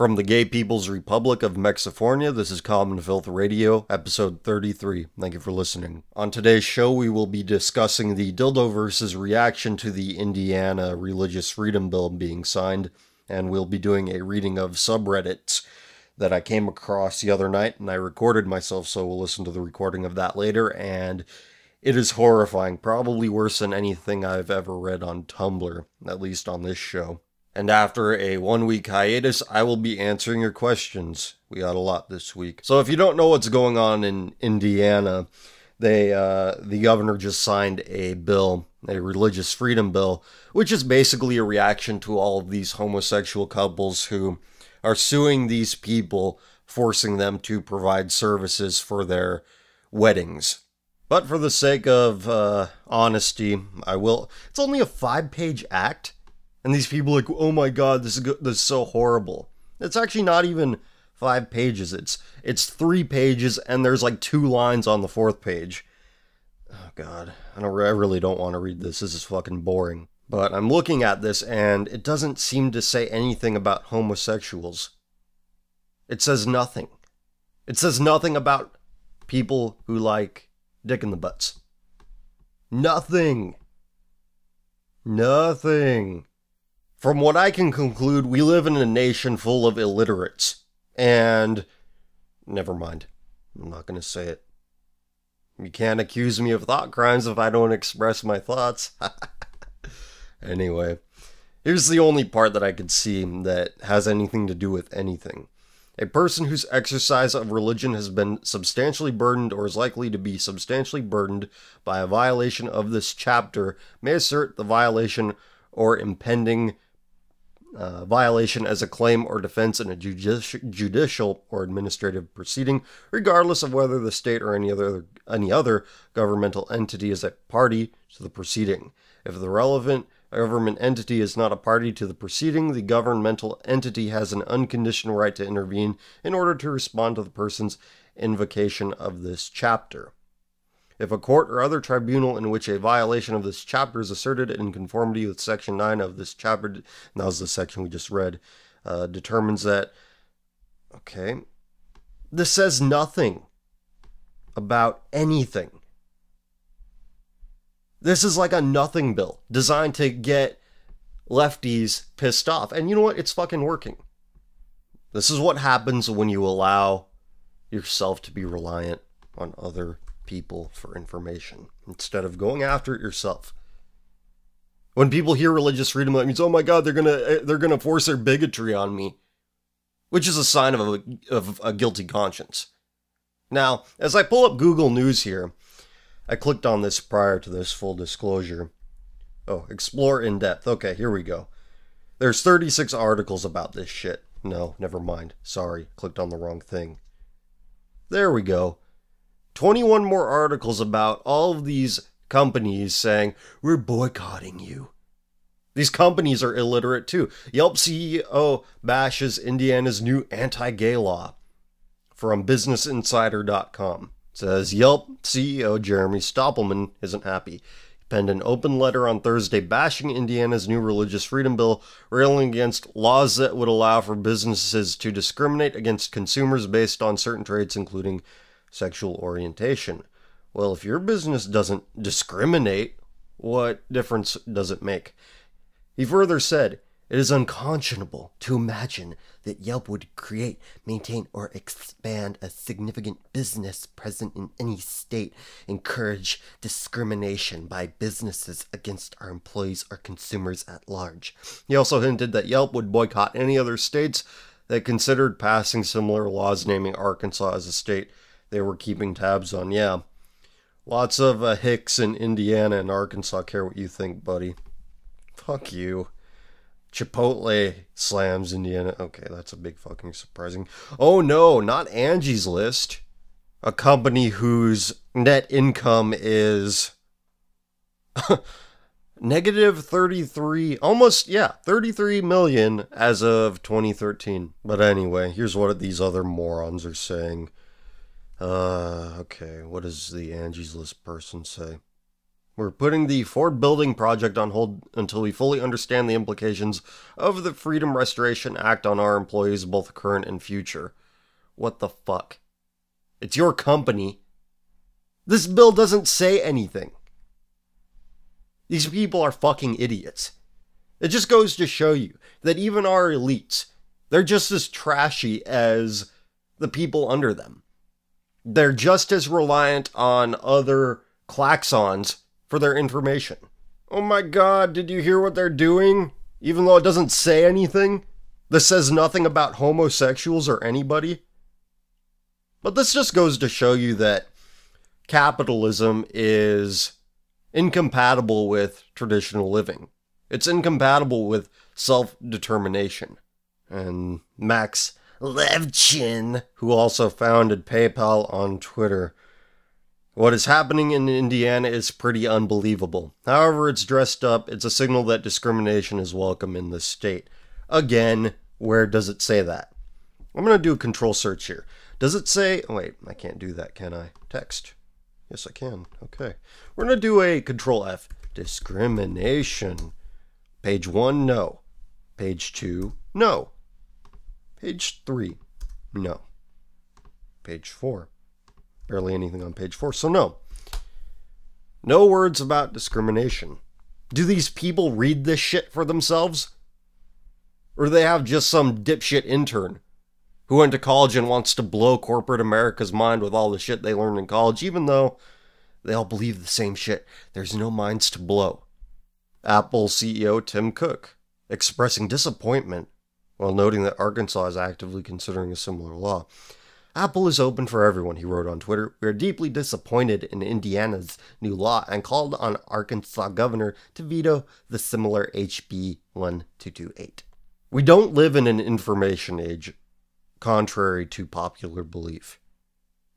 From the Gay People's Republic of Mexifornia, this is Common Filth Radio, episode 33. Thank you for listening. On today's show, we will be discussing the Dildoverse's reaction to the Indiana Religious Freedom Bill being signed, and we'll be doing a reading of subreddits that I came across the other night, and I recorded myself, so we'll listen to the recording of that later, and it is horrifying, probably worse than anything I've ever read on Tumblr, at least on this show. And after a 1-week hiatus, I will be answering your questions. We got a lot this week. So if you don't know what's going on in Indiana, the governor just signed a bill, a religious freedom bill, which is basically a reaction to all of these homosexual couples who are suing these people, forcing them to provide services for their weddings. But for the sake of honesty, I will. It's only a 5-page act. And these people are like, oh my god, this is so horrible. It's actually not even 5 pages. It's 3 pages, and there's like 2 lines on the 4th page. Oh god, I really don't want to read this. This is fucking boring. But I'm looking at this, and it doesn't seem to say anything about homosexuals. It says nothing. It says nothing about people who like dick in the butts. Nothing. Nothing. From what I can conclude, we live in a nation full of illiterates. And never mind. I'm not going to say it. You can't accuse me of thought crimes if I don't express my thoughts. Anyway, here's the only part that I could see that has anything to do with anything. A person whose exercise of religion has been substantially burdened or is likely to be substantially burdened by a violation of this chapter may assert the violation or impending violation as a claim or defense in a judicial or administrative proceeding, regardless of whether the state or any other governmental entity is a party to the proceeding. If the relevant government entity is not a party to the proceeding, the governmental entity has an unconditional right to intervene in order to respond to the person's invocation of this chapter. If a court or other tribunal in which a violation of this chapter is asserted in conformity with Section 9 of this chapter, and that was the section we just read, determines that, okay, this says nothing about anything. This is like a nothing bill designed to get lefties pissed off. And you know what? It's fucking working. This is what happens when you allow yourself to be reliant on other people for information instead of going after it yourself. When people hear religious freedom, that means, oh my god, they're gonna force their bigotry on me, which is a sign of a guilty conscience. Now, as I pull up Google News here, I clicked on this prior to this, full disclosure. Oh, explore in depth. Okay, here we go. There's 36 articles about this shit. No, never mind. Sorry, clicked on the wrong thing. There we go. 21 more articles about all of these companies saying, we're boycotting you. These companies are illiterate too. Yelp CEO bashes Indiana's new anti-gay law. From BusinessInsider.com. Says Yelp CEO Jeremy Stoppelman isn't happy. He penned an open letter on Thursday bashing Indiana's new religious freedom bill, railing against laws that would allow for businesses to discriminate against consumers based on certain traits, including sexual orientation. Well, if your business doesn't discriminate, what difference does it make? He further said, it is unconscionable to imagine that Yelp would create, maintain, or expand a significant business present in any state, encourage discrimination by businesses against our employees or consumers at large. He also hinted that Yelp would boycott any other states that considered passing similar laws, naming Arkansas as a state they were keeping tabs on. Yeah, lots of hicks in Indiana and Arkansas care what you think, buddy. Fuck you. Chipotle slams Indiana. Okay, that's a big fucking surprising. Oh no, not Angie's List. A company whose net income is negative 33, almost, yeah, 33 million as of 2013. But anyway, here's what these other morons are saying. Okay, what does the Angie's List person say? We're putting the Ford building project on hold until we fully understand the implications of the Freedom Restoration Act on our employees, both current and future. What the fuck? It's your company. This bill doesn't say anything. These people are fucking idiots. It just goes to show you that even our elites, they're just as trashy as the people under them. They're just as reliant on other klaxons for their information. Oh my god, did you hear what they're doing? Even though it doesn't say anything? This says nothing about homosexuals or anybody? But this just goes to show you that capitalism is incompatible with traditional living. It's incompatible with self-determination. And Max Levchin, who also founded PayPal, on Twitter: what is happening in Indiana is pretty unbelievable. However it's dressed up, it's a signal that discrimination is welcome in this state. Again, where does it say that? I'm going to do a control search here. Does it say... oh, wait, I can't do that, can I? Text. Yes, I can. Okay. We're going to do a control F. Discrimination. Page 1, no. Page 2, no. Page 3, no. Page 4. Barely anything on page 4, so no. No words about discrimination. Do these people read this shit for themselves? Or do they have just some dipshit intern who went to college and wants to blow corporate America's mind with all the shit they learned in college, even though they all believe the same shit? There's no minds to blow. Apple CEO Tim Cook expressing disappointment while noting that Arkansas is actively considering a similar law. Apple is open for everyone, he wrote on Twitter. We are deeply disappointed in Indiana's new law and called on Arkansas governor to veto the similar HB 1228. We don't live in an information age, contrary to popular belief.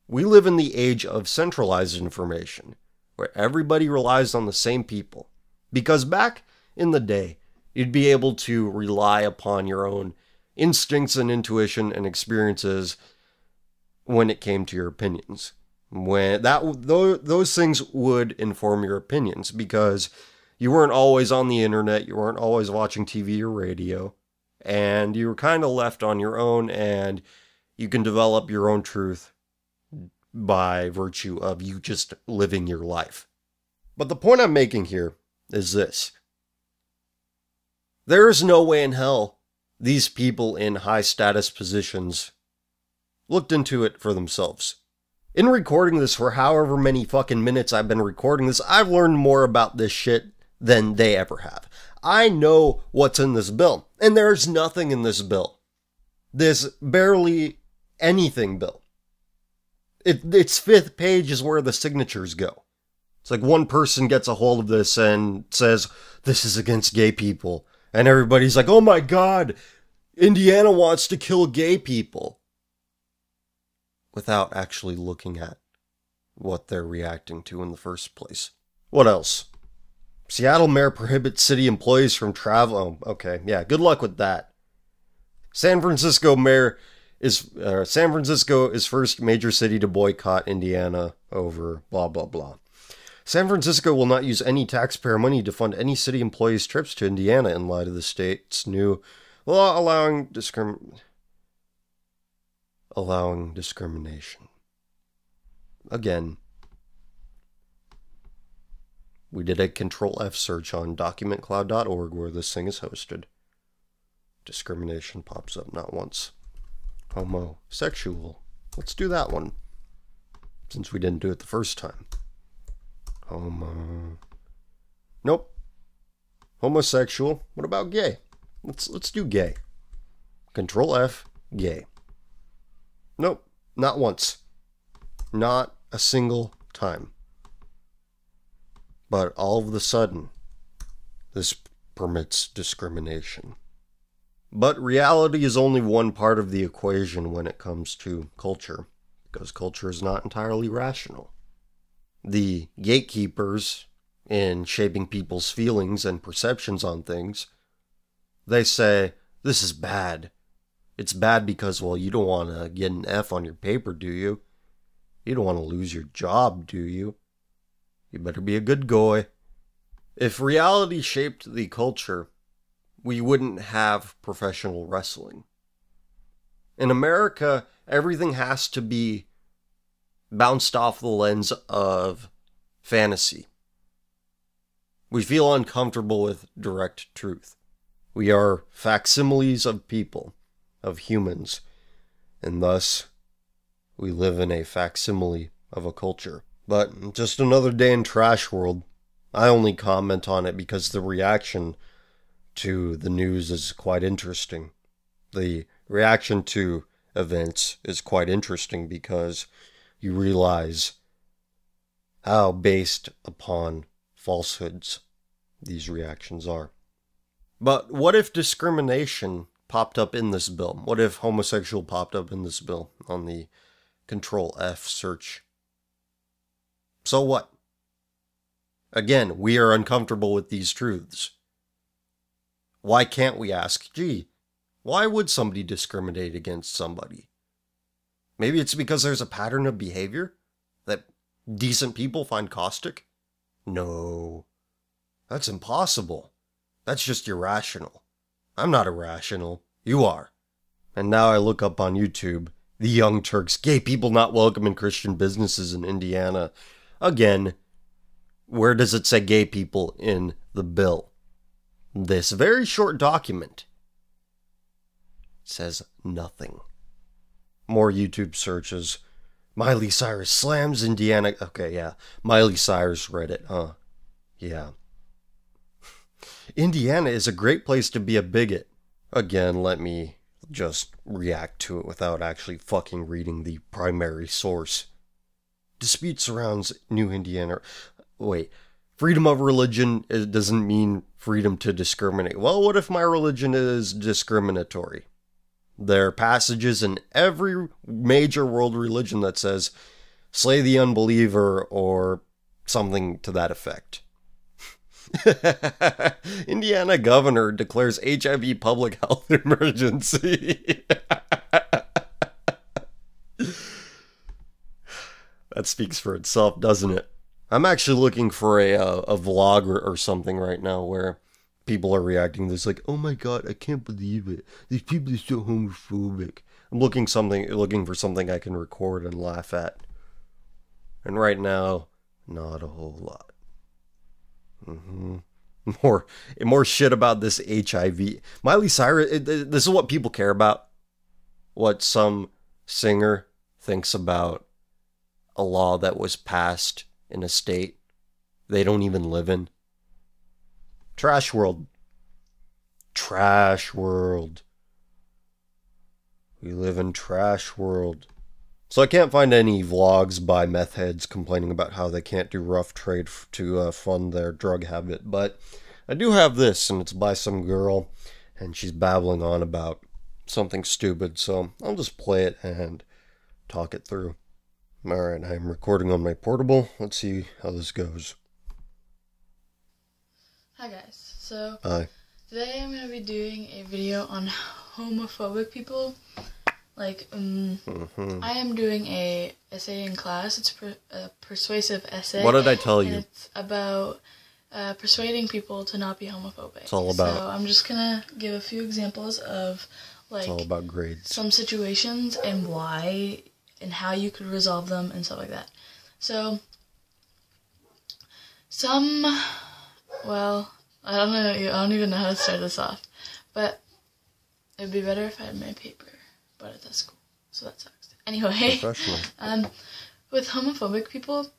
We live in the age of centralized information, where everybody relies on the same people. Because back in the day, you'd be able to rely upon your own instincts and intuition and experiences when it came to your opinions. Those things would inform your opinions, because you weren't always on the internet, you weren't always watching TV or radio, and you were kind of left on your own, and you can develop your own truth by virtue of you just living your life. But the point I'm making here is this. There is no way in hell these people in high status positions looked into it for themselves. In recording this for however many fucking minutes I've been recording this, I've learned more about this shit than they ever have. I know what's in this bill, and there's nothing in this bill. This barely anything bill. Its fifth page is where the signatures go. It's like one person gets a hold of this and says, this is against gay people. And everybody's like, oh my god, Indiana wants to kill gay people. Without actually looking at what they're reacting to in the first place. What else? Seattle mayor prohibits city employees from travel. Oh, okay, yeah, good luck with that. San Francisco is first major city to boycott Indiana over blah blah blah. San Francisco will not use any taxpayer money to fund any city employees' trips to Indiana in light of the state's new law allowing discrimination. Again, we did a Control F search on documentcloud.org where this thing is hosted. Discrimination pops up not once. Homosexual. Let's do that one, since we didn't do it the first time. Nope. Homosexual. What about gay? Let's do gay. Control F, gay. Nope, not once. Not a single time. But all of a sudden, this permits discrimination. But reality is only one part of the equation when it comes to culture, because culture is not entirely rational. The gatekeepers, in shaping people's feelings and perceptions on things, they say, this is bad. It's bad because, well, you don't want to get an F on your paper, do you? You don't want to lose your job, do you? You better be a good guy. If reality shaped the culture, we wouldn't have professional wrestling. In America, everything has to be bounced off the lens of fantasy. We feel uncomfortable with direct truth. We are facsimiles of people, of humans, and thus we live in a facsimile of a culture. But just another day in trash world. I only comment on it because the reaction to the news is quite interesting. The reaction to events is quite interesting because you realize how based upon falsehoods these reactions are. But what if discrimination popped up in this bill? What if homosexual popped up in this bill on the Control F search? So what? Again, we are uncomfortable with these truths. Why can't we ask, gee, why would somebody discriminate against somebody? Maybe it's because there's a pattern of behavior that decent people find caustic? No, that's impossible. That's just irrational. I'm not irrational. You are. And now I look up on YouTube, the Young Turks, gay people not welcome in Christian businesses in Indiana. Again, where does it say gay people in the bill? This very short document says nothing. More YouTube searches. Miley Cyrus slams Indiana. Okay, yeah. Miley Cyrus Reddit, huh? Yeah. Indiana is a great place to be a bigot. Again, let me just react to it without actually fucking reading the primary source. Dispute surrounds New Indiana. Wait, freedom of religion doesn't mean freedom to discriminate. Well, what if my religion is discriminatory? There are passages in every major world religion that says, slay the unbeliever, or something to that effect. Indiana governor declares HIV public health emergency. That speaks for itself, doesn't it? I'm actually looking for a vlog or something right now where people are reacting to this like, oh my god, I can't believe it. These people are so homophobic. I'm looking for something I can record and laugh at. And right now, not a whole lot. More shit about this HIV. Miley Cyrus, this is what people care about. What some singer thinks about a law that was passed in a state they don't even live in. Trash world. Trash world. We live in trash world. So I can't find any vlogs by meth heads complaining about how they can't do rough trade to fund their drug habit. But I do have this, and it's by some girl, and she's babbling on about something stupid. So I'll just play it and talk it through. Alright, I'm recording on my portable. Let's see how this goes. Hi guys, so Hi. Today I'm going to be doing a video on homophobic people. Like, I am doing a essay in class. It's a persuasive essay. What did I tell you? It's about persuading people to not be homophobic. It's all about. So I'm just gonna give a few examples of like It's all about grades. some situations and why and how you could resolve them and stuff like that. So well, I don't even know how to start this off, but it'd be better if I had my paper. But it's at school, so that sucks. Anyway, with homophobic people,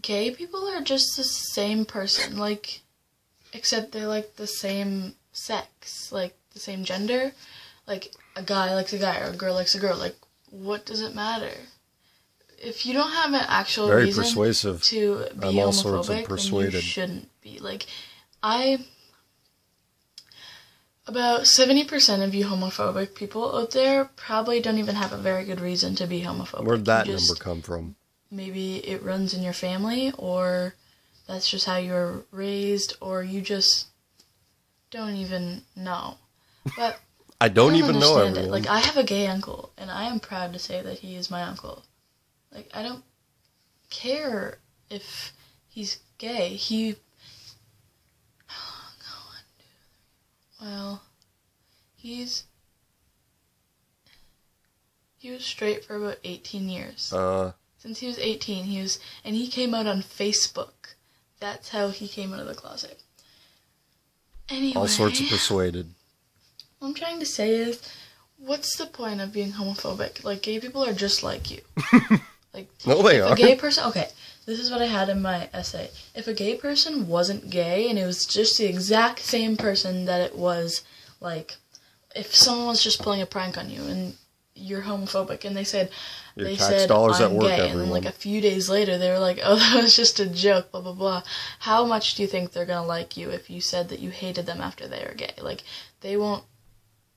gay people are just the same person, like, except they're like the same sex, like the same gender. Like a guy likes a guy or a girl likes a girl. Like, what does it matter? If you don't have an actual Very reason persuasive. to be I'm all sorts of homophobic, then persuaded. you shouldn't be. Like, about 70% of you homophobic people out there probably don't even have a very good reason to be homophobic. Where'd that number come from? Maybe it runs in your family, or that's just how you were raised, or you just don't even know. But I don't even know understand everyone. it. Like, I have a gay uncle, and I am proud to say that he is my uncle. Like, I don't care if he's gay. Well, he was straight for about 18 years. Since he was 18, and he came out on Facebook. That's how he came out of the closet. Anyway, all sorts of persuaded. What I'm trying to say is, what's the point of being homophobic? Like, gay people are just like you. Like, no, they are. A gay person, okay, this is what I had in my essay. If a gay person wasn't gay, and it was just the exact same person that it was, like, if someone was just pulling a prank on you, and you're homophobic, and they said, I'm gay, and then, like, a few days later, they were like, oh, that was just a joke, blah, blah, blah. How much do you think they're gonna like you if you said that you hated them after they were gay? Like, they won't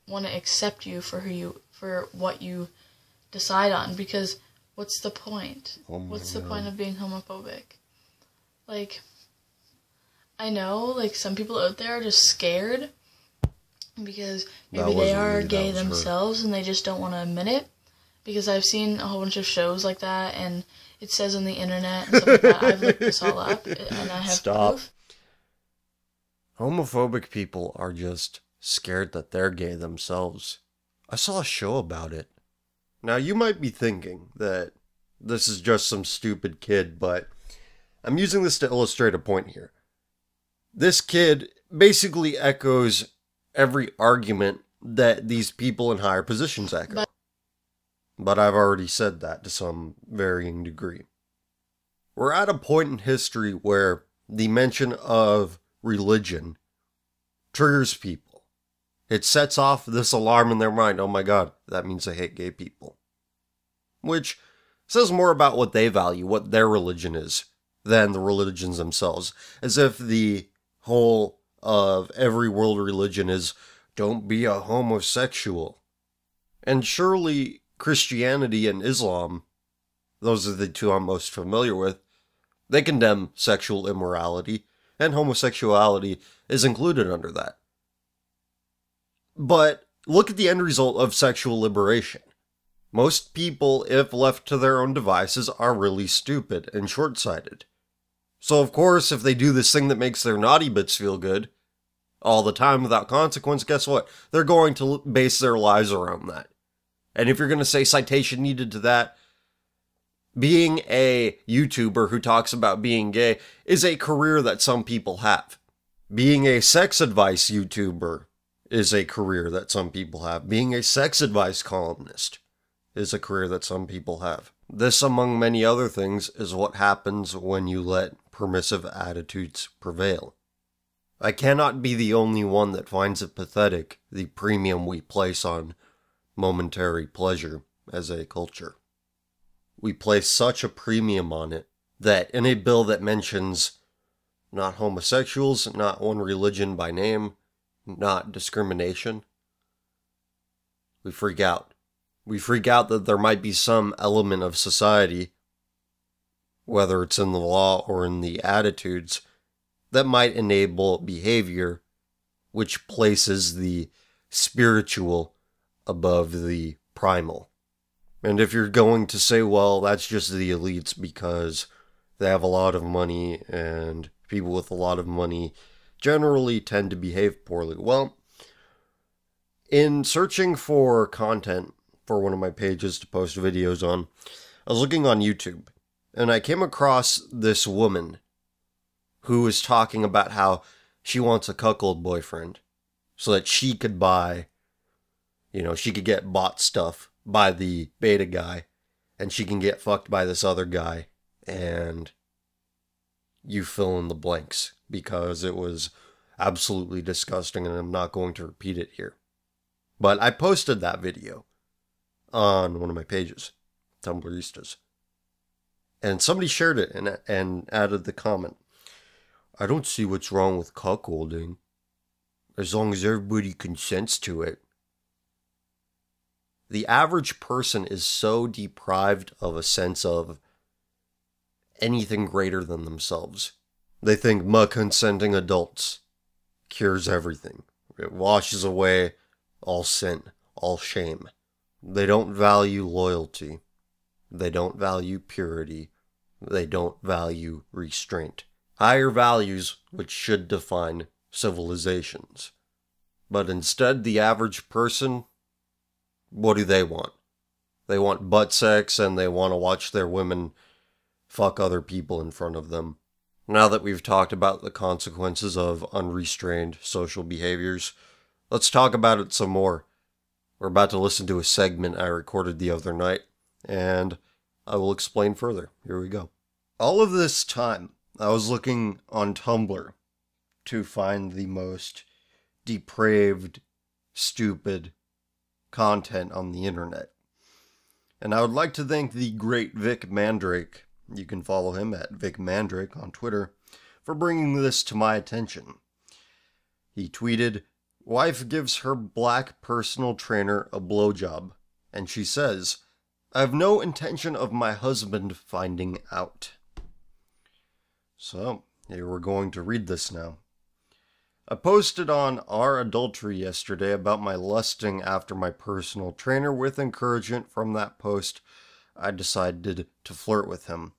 want to accept you for what you decide on, because what's the point? What's the point of being homophobic? Like, I know, like, some people out there are just scared because maybe they are gay themselves and they just don't want to admit it, because I've seen a whole bunch of shows like that, and it says on the internet and stuff like that. I've looked this all up, and I have proof. Homophobic people are just scared that they're gay themselves. I saw a show about it. Now, you might be thinking that this is just some stupid kid, but I'm using this to illustrate a point here. This kid basically echoes every argument that these people in higher positions echo. But I've already said that to some varying degree. We're at a point in history where the mention of religion triggers people. It sets off this alarm in their mind. Oh my god, that means they hate gay people. Which says more about what they value, what their religion is, than the religions themselves. As if the whole of every world religion is, don't be a homosexual. And surely Christianity and Islam, those are the two I'm most familiar with, they condemn sexual immorality, and homosexuality is included under that. But look at the end result of sexual liberation. Most people, if left to their own devices, are really stupid and short-sighted. So of course, if they do this thing that makes their naughty bits feel good, all the time without consequence, guess what? They're going to base their lives around that. And if you're going to say citation needed to that, being a YouTuber who talks about being gay is a career that some people have. Being a sex advice YouTuber is a career that some people have. Being a sex advice columnist is a career that some people have. This, among many other things, is what happens when you let permissive attitudes prevail. I cannot be the only one that finds it pathetic, the premium we place on momentary pleasure as a culture. We place such a premium on it that in a bill that mentions not homosexuals, not one religion by name, not discrimination, we freak out. We freak out that there might be some element of society, whether it's in the law or in the attitudes, that might enable behavior which places the spiritual above the primal. And if you're going to say, well, that's just the elites because they have a lot of money and people with a lot of money generally tend to behave poorly. Well, in searching for content for one of my pages to post videos on, I was looking on YouTube and I came across this woman who was talking about how she wants a cuckold boyfriend so that she could buy, she could get bought stuff by the beta guy and she can get fucked by this other guy, and you fill in the blanks because it was absolutely disgusting and I'm not going to repeat it here. But I posted that video on one of my pages, Tumblristas, and somebody shared it and added the comment, I don't see what's wrong with cuckolding, as long as everybody consents to it. The average person is so deprived of a sense of anything greater than themselves. They think consenting adults cures everything. It washes away all sin, all shame. They don't value loyalty. They don't value purity. They don't value restraint. Higher values which should define civilizations. But instead, the average person, what do they want? They want butt sex and they want to watch their women fuck other people in front of them. Now that we've talked about the consequences of unrestrained social behaviors, let's talk about it some more. We're about to listen to a segment I recorded the other night, and I will explain further. Here we go. All of this time, I was looking on Tumblr to find the most depraved, stupid content on the internet. And I would like to thank the great Vic Mandrake, you can follow him at Vic Mandrake on Twitter, for bringing this to my attention. He tweeted, "Wife gives her black personal trainer a blowjob, and she says, 'I have no intention of my husband finding out.'" So, here we're going to read this now. I posted on Our Adultery yesterday about my lusting after my personal trainer. With encouragement from that post, I decided to flirt with him.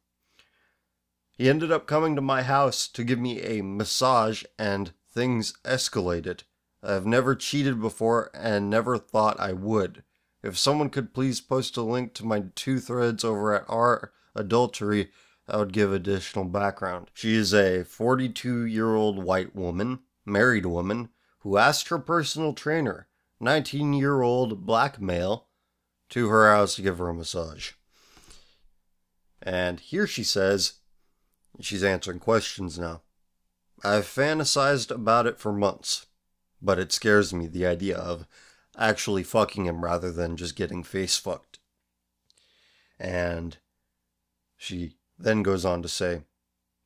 He ended up coming to my house to give me a massage, and things escalated. I have never cheated before and never thought I would. If someone could please post a link to my 2 threads over at Our Adultery, I would give additional background. She is a 42-year-old white woman, married woman, who asked her personal trainer, 19-year-old black male, to her house to give her a massage. And here she says, she's answering questions now. "I've fantasized about it for months, but it scares me, the idea of actually fucking him rather than just getting face fucked." And she then goes on to say,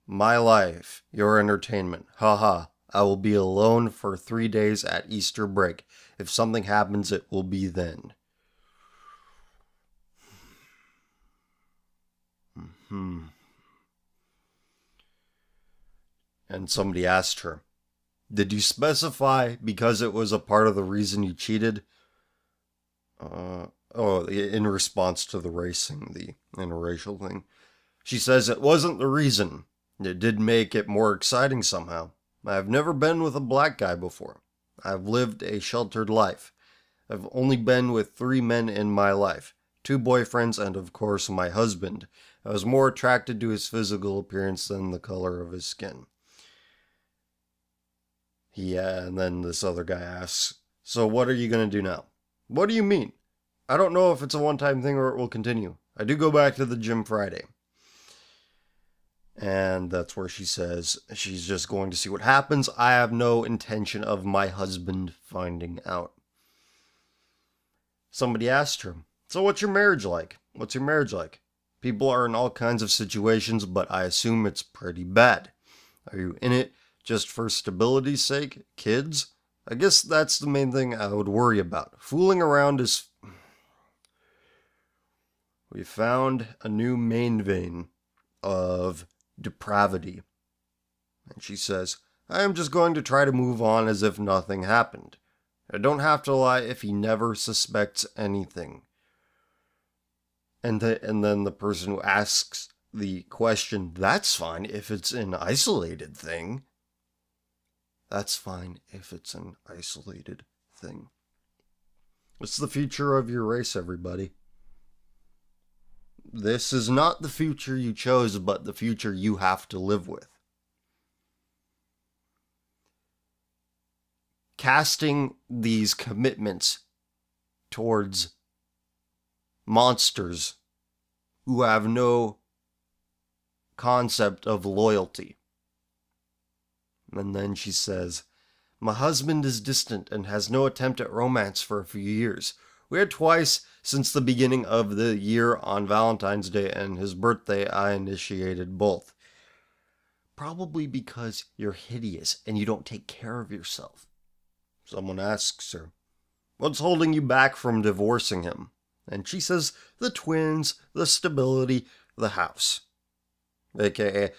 "My life, your entertainment, haha. I will be alone for 3 days at Easter break. If something happens, it will be then." And somebody asked her, "Did you specify because it was a part of the reason you cheated?" In response to the racing, the interracial thing. She says it wasn't the reason. It did make it more exciting somehow. I've never been with a black guy before. I've lived a sheltered life. I've only been with 3 men in my life. 2 boyfriends and, of course, my husband. I was more attracted to his physical appearance than the color of his skin. And then this other guy asks, "So what are you going to do now?" "What do you mean? I don't know if it's a one-time thing or it will continue. I do go back to the gym Friday." And that's where she says she's just going to see what happens. "I have no intention of my husband finding out." Somebody asked her, "So what's your marriage like? What's your marriage like? People are in all kinds of situations, but I assume it's pretty bad. Are you in it just for stability's sake? Kids? I guess that's the main thing I would worry about. Fooling around is..." We found a new main vein of depravity. And she says, "I am just going to try to move on as if nothing happened. I don't have to lie if he never suspects anything." And then the person who asks the question, "That's fine if it's an isolated thing." That's fine if it's an isolated thing. It's the future of your race, everybody. This is not the future you chose, but the future you have to live with. Casting these commitments towards monsters who have no concept of loyalty. And then she says, "My husband is distant and has no attempt at romance for a few years. We had twice since the beginning of the year. On Valentine's Day and his birthday, I initiated both." Probably because you're hideous and you don't take care of yourself. Someone asks her, "What's holding you back from divorcing him?" And she says, "The twins, the stability, the house." AKA,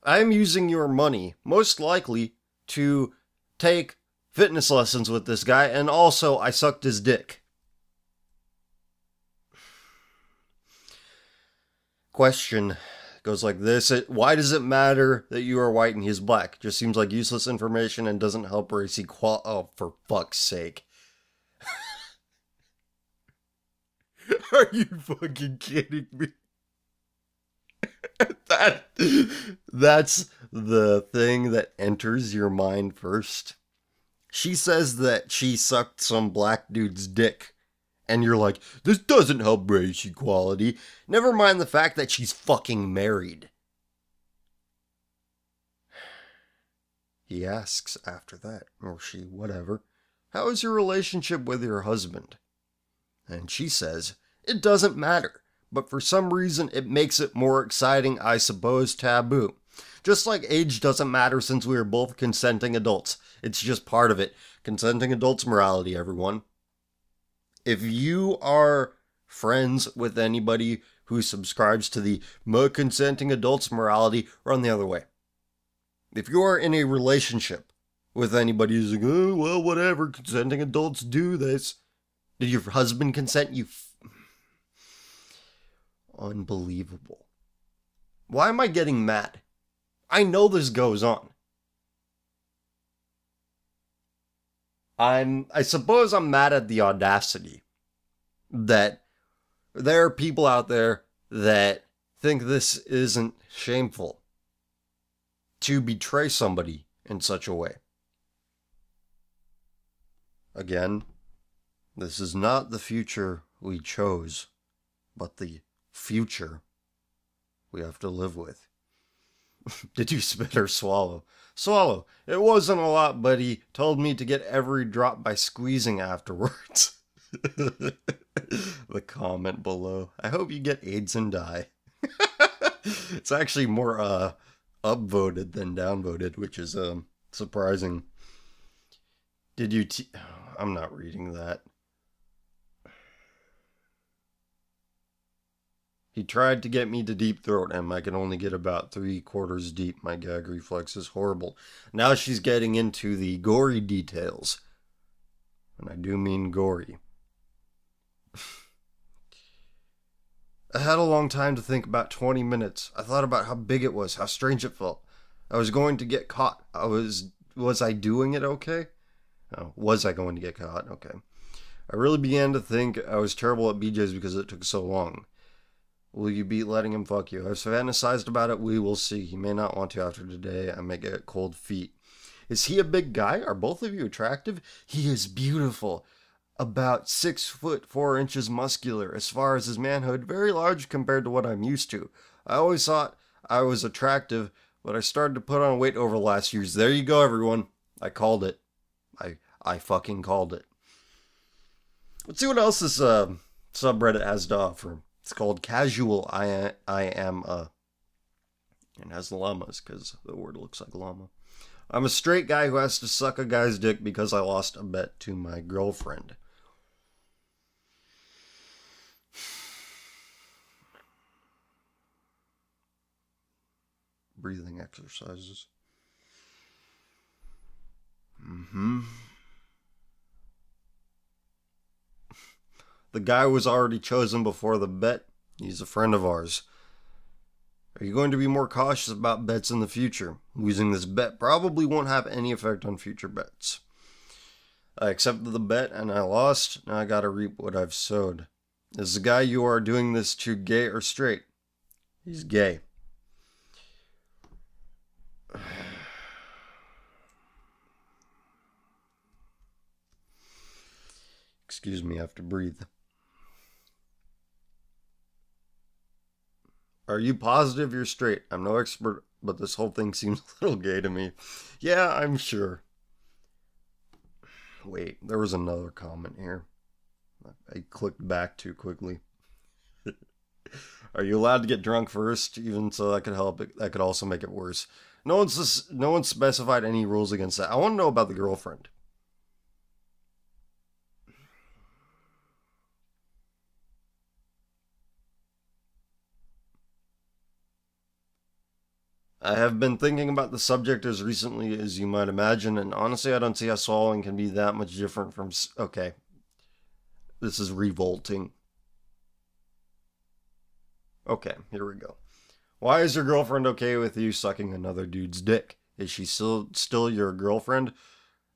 "I'm using your money, most likely, to take fitness lessons with this guy, and also I sucked his dick." Question, Goes like this: why does it matter that you are white and he's black? Just seems like useless information and doesn't help race equality. Oh, for fuck's sake. Are you fucking kidding me? That's the thing that enters your mind first. She says that she sucked some black dude's dick. And you're like, this doesn't help race equality. Never mind the fact that she's fucking married. He asks after that, or she, whatever, how is your relationship with your husband? And she says, it doesn't matter, but for some reason it makes it more exciting, I suppose, taboo. Just like age doesn't matter since we are both consenting adults. It's just part of it. Consenting adults morality, everyone. If you are friends with anybody who subscribes to the consenting adults morality, run the other way. If you are in a relationship with anybody who's like, oh, well, whatever, consenting adults do this. Did your husband consent? You unbelievable. Why am I getting mad? I know this goes on. I suppose I'm mad at the audacity that there are people out there that think this isn't shameful to betray somebody in such a way. Again, this is not the future we chose, but the future we have to live with. Did you spit or swallow? Swallow. It wasn't a lot, but he told me to get every drop by squeezing afterwards. The comment below. I hope you get AIDS and die. It's actually more upvoted than downvoted, which is surprising. Did you I'm not reading that. He tried to get me to deep throat him. I can only get about 3/4 deep. My gag reflex is horrible. Now she's getting into the gory details. And I do mean gory. I had a long time to think, about 20 minutes. I thought about how big it was, how strange it felt. I was going to get caught. Was I doing it okay? Oh, was I going to get caught? Okay. I really began to think I was terrible at BJ's because it took so long. Will you be letting him fuck you? I've fantasized about it. We will see. He may not want to after today. I may get cold feet. Is he a big guy? Are both of you attractive? He is beautiful. About 6'4" muscular. As far as his manhood, very large compared to what I'm used to. I always thought I was attractive, but I started to put on weight over the last years. There you go, everyone. I called it. I fucking called it. Let's see what else this subreddit has to offer. It's called Casual I Am a. It has llamas because the word looks like llama. I'm a straight guy who has to suck a guy's dick because I lost a bet to my girlfriend. Breathing exercises. The guy was already chosen before the bet. He's a friend of ours. Are you going to be more cautious about bets in the future? Losing this bet probably won't have any effect on future bets. I accepted the bet and I lost. Now I gotta reap what I've sowed. Is the guy you are doing this to gay or straight? He's gay. Excuse me, I have to breathe. Are you positive you're straight? I'm no expert, but this whole thing seems a little gay to me. Yeah, I'm sure. Wait, there was another comment here. I clicked back too quickly. Are you allowed to get drunk first? Even so that could help it. That could also make it worse. No one's specified any rules against that. I want to know about the girlfriend. I have been thinking about the subject as recently as you might imagine, and honestly, I don't see how swallowing can be that much different from... Okay. This is revolting. Okay, here we go. Why is your girlfriend okay with you sucking another dude's dick? Is she still your girlfriend?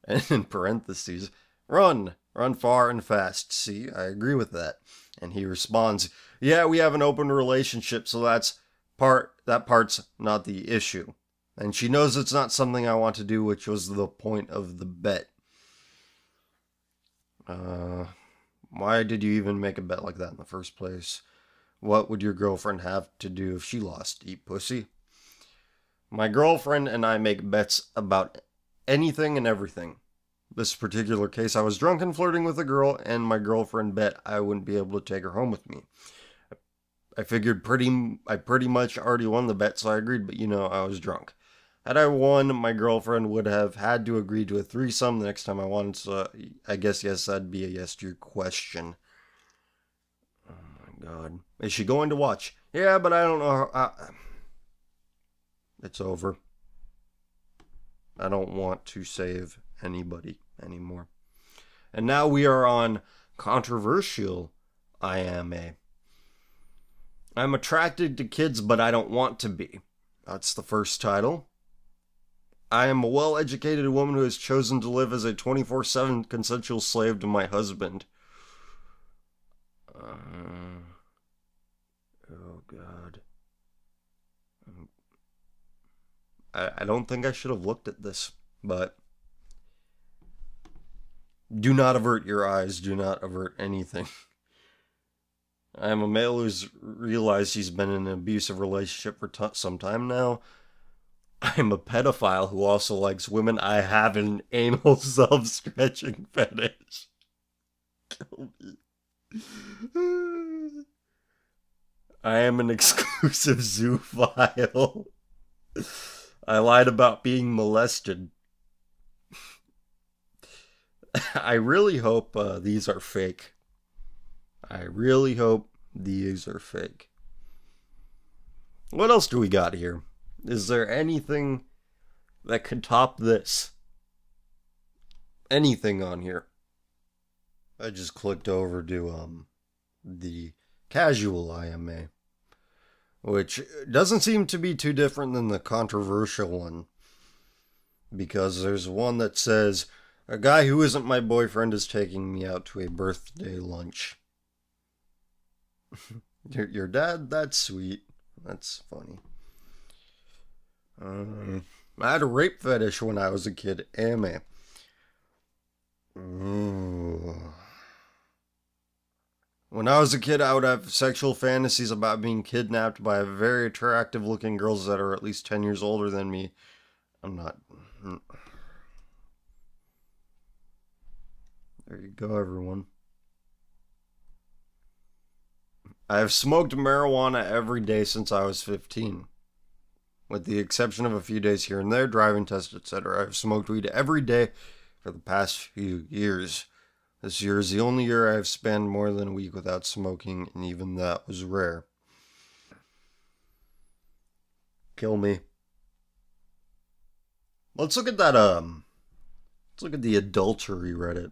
And in parentheses, run far and fast. See, I agree with that. And he responds, yeah, we have an open relationship, so that part's not the issue. And she knows it's not something I want to do, which was the point of the bet. Why did you even make a bet like that in the first place? What would your girlfriend have to do if she lost? Eat pussy? My girlfriend and I make bets about anything and everything. This particular case, I was drunk and flirting with a girl, and my girlfriend bet I wouldn't be able to take her home with me. I figured I pretty much already won the bet, so I agreed, but I was drunk. Had I won, my girlfriend would have had to agree to a threesome the next time I wanted, so I guess yes, that'd be a yes to your question. Oh my god. Is she going to watch? Yeah, but I don't know how... It's over. I don't want to save anybody anymore. And now we are on controversial IMA. I'm attracted to kids, but I don't want to be. That's the first title. I am a well-educated woman who has chosen to live as a 24/7 consensual slave to my husband. Oh, God. I don't think I should have looked at this, but... Do not avert your eyes. Do not avert anything. I am a male who's realized he's been in an abusive relationship for some time now. I'm a pedophile who also likes women. I have an anal self-stretching fetish. Kill me. I am an exclusive zoophile. I lied about being molested. I really hope these are fake. I really hope these are fake. What else do we got here? Is there anything that could top this? Anything on here? I just clicked over to the casual IMA, which doesn't seem to be too different than the controversial one, because there's one that says, a guy who isn't my boyfriend is taking me out to a birthday lunch. Your dad? That's sweet. That's funny. I had a rape fetish when I was a kid. Anime. When I was a kid, I would have sexual fantasies about being kidnapped by very attractive looking girls that are at least 10 years older than me. I'm not... There you go, everyone. I have smoked marijuana every day since I was 15. With the exception of a few days here and there, driving tests, etc. I've smoked weed every day for the past few years. This year is the only year I have spent more than a week without smoking, and even that was rare. Kill me. Let's look at that, let's look at the adultery Reddit.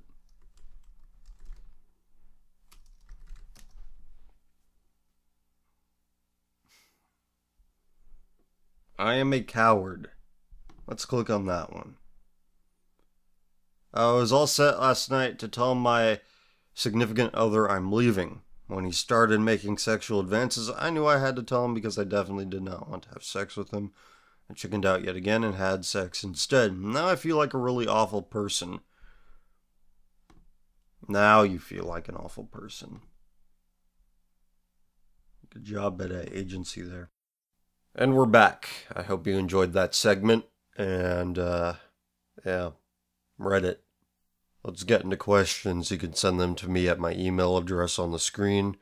I am a coward. Let's click on that one. I was all set last night to tell my significant other I'm leaving. When he started making sexual advances, I knew I had to tell him because I definitely did not want to have sex with him. I chickened out yet again and had sex instead. Now I feel like a really awful person. Now you feel like an awful person. Good job at an agency there. And we're back. I hope you enjoyed that segment. And, yeah, Reddit. Let's get into questions. You can send them to me at my email address on the screen,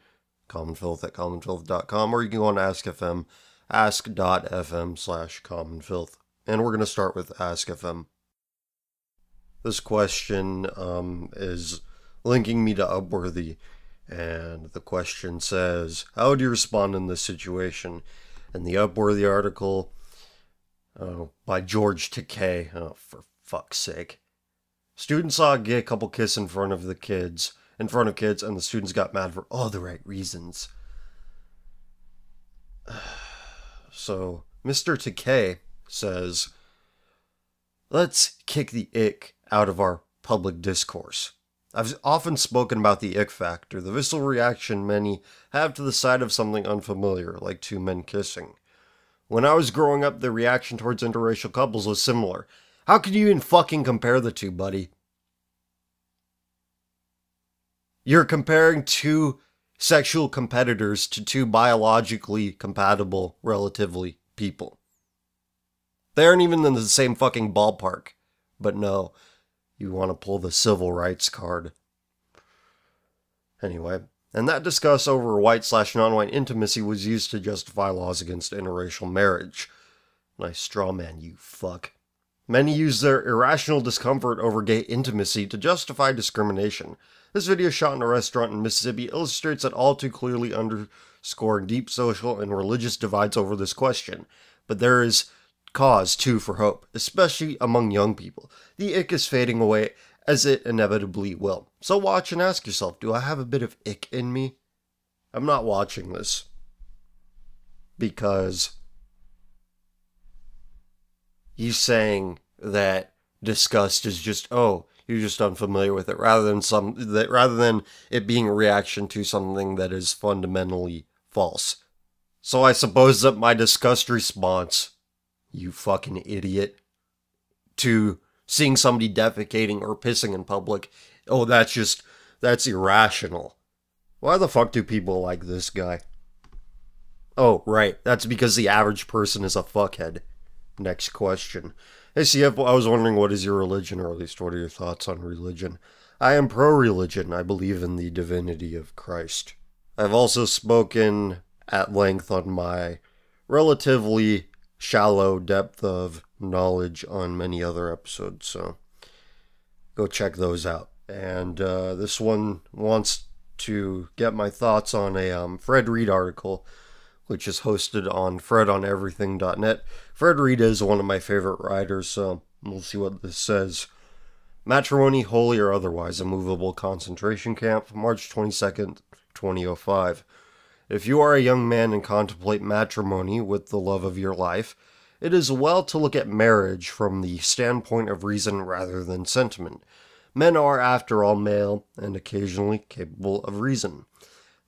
commonfilth@commonfilth.com, or you can go on Ask.fm, ask.fm/commonfilth. And we're going to start with Ask.fm. This question is linking me to Upworthy, and the question says, how would you respond in this situation? And the Upworthy article by George Takei. Oh, for fuck's sake. Students saw a gay couple kiss in front of kids, and the students got mad for all the right reasons. So, Mr. Takei says, let's kick the ick out of our public discourse. I've often spoken about the ick factor, the visceral reaction many have to the sight of something unfamiliar, like two men kissing. When I was growing up, the reaction towards interracial couples was similar. How can you even fucking compare the two, buddy? You're comparing two sexual competitors to two biologically compatible, relatively, people. They aren't even in the same fucking ballpark. But no, you want to pull the civil rights card. Anyway, and that discuss over white/non-white intimacy was used to justify laws against interracial marriage. Nice straw man, you fuck. Many use their irrational discomfort over gay intimacy to justify discrimination. This video shot in a restaurant in Mississippi illustrates that all too clearly underscoring deep social and religious divides over this question. But there is cause, too, for hope, especially among young people. The ick is fading away, as it inevitably will. So watch and ask yourself, do I have a bit of ick in me? I'm not watching this because you saying that disgust is just, oh, you're just unfamiliar with it, rather than it being a reaction to something that is fundamentally false. So I suppose that my disgust response, you fucking idiot, to seeing somebody defecating or pissing in public, oh, that's irrational. Why the fuck do people like this guy? Oh, right, that's because the average person is a fuckhead. Next question. Hey CF, I was wondering, what is your religion, or at least what are your thoughts on religion? I am pro-religion. I believe in the divinity of Christ. I've also spoken at length on my relatively shallow depth of knowledge on many other episodes, so go check those out. And this one wants to get my thoughts on a Fred Reed article, which is hosted on fredoneverything.net. Fred Reed is one of my favorite writers, so we'll see what this says. Matrimony, Holy or Otherwise, a Movable Concentration Camp, March 22nd, 2005. If you are a young man and contemplate matrimony with the love of your life, it is well to look at marriage from the standpoint of reason rather than sentiment. Men are, after all, male and occasionally capable of reason.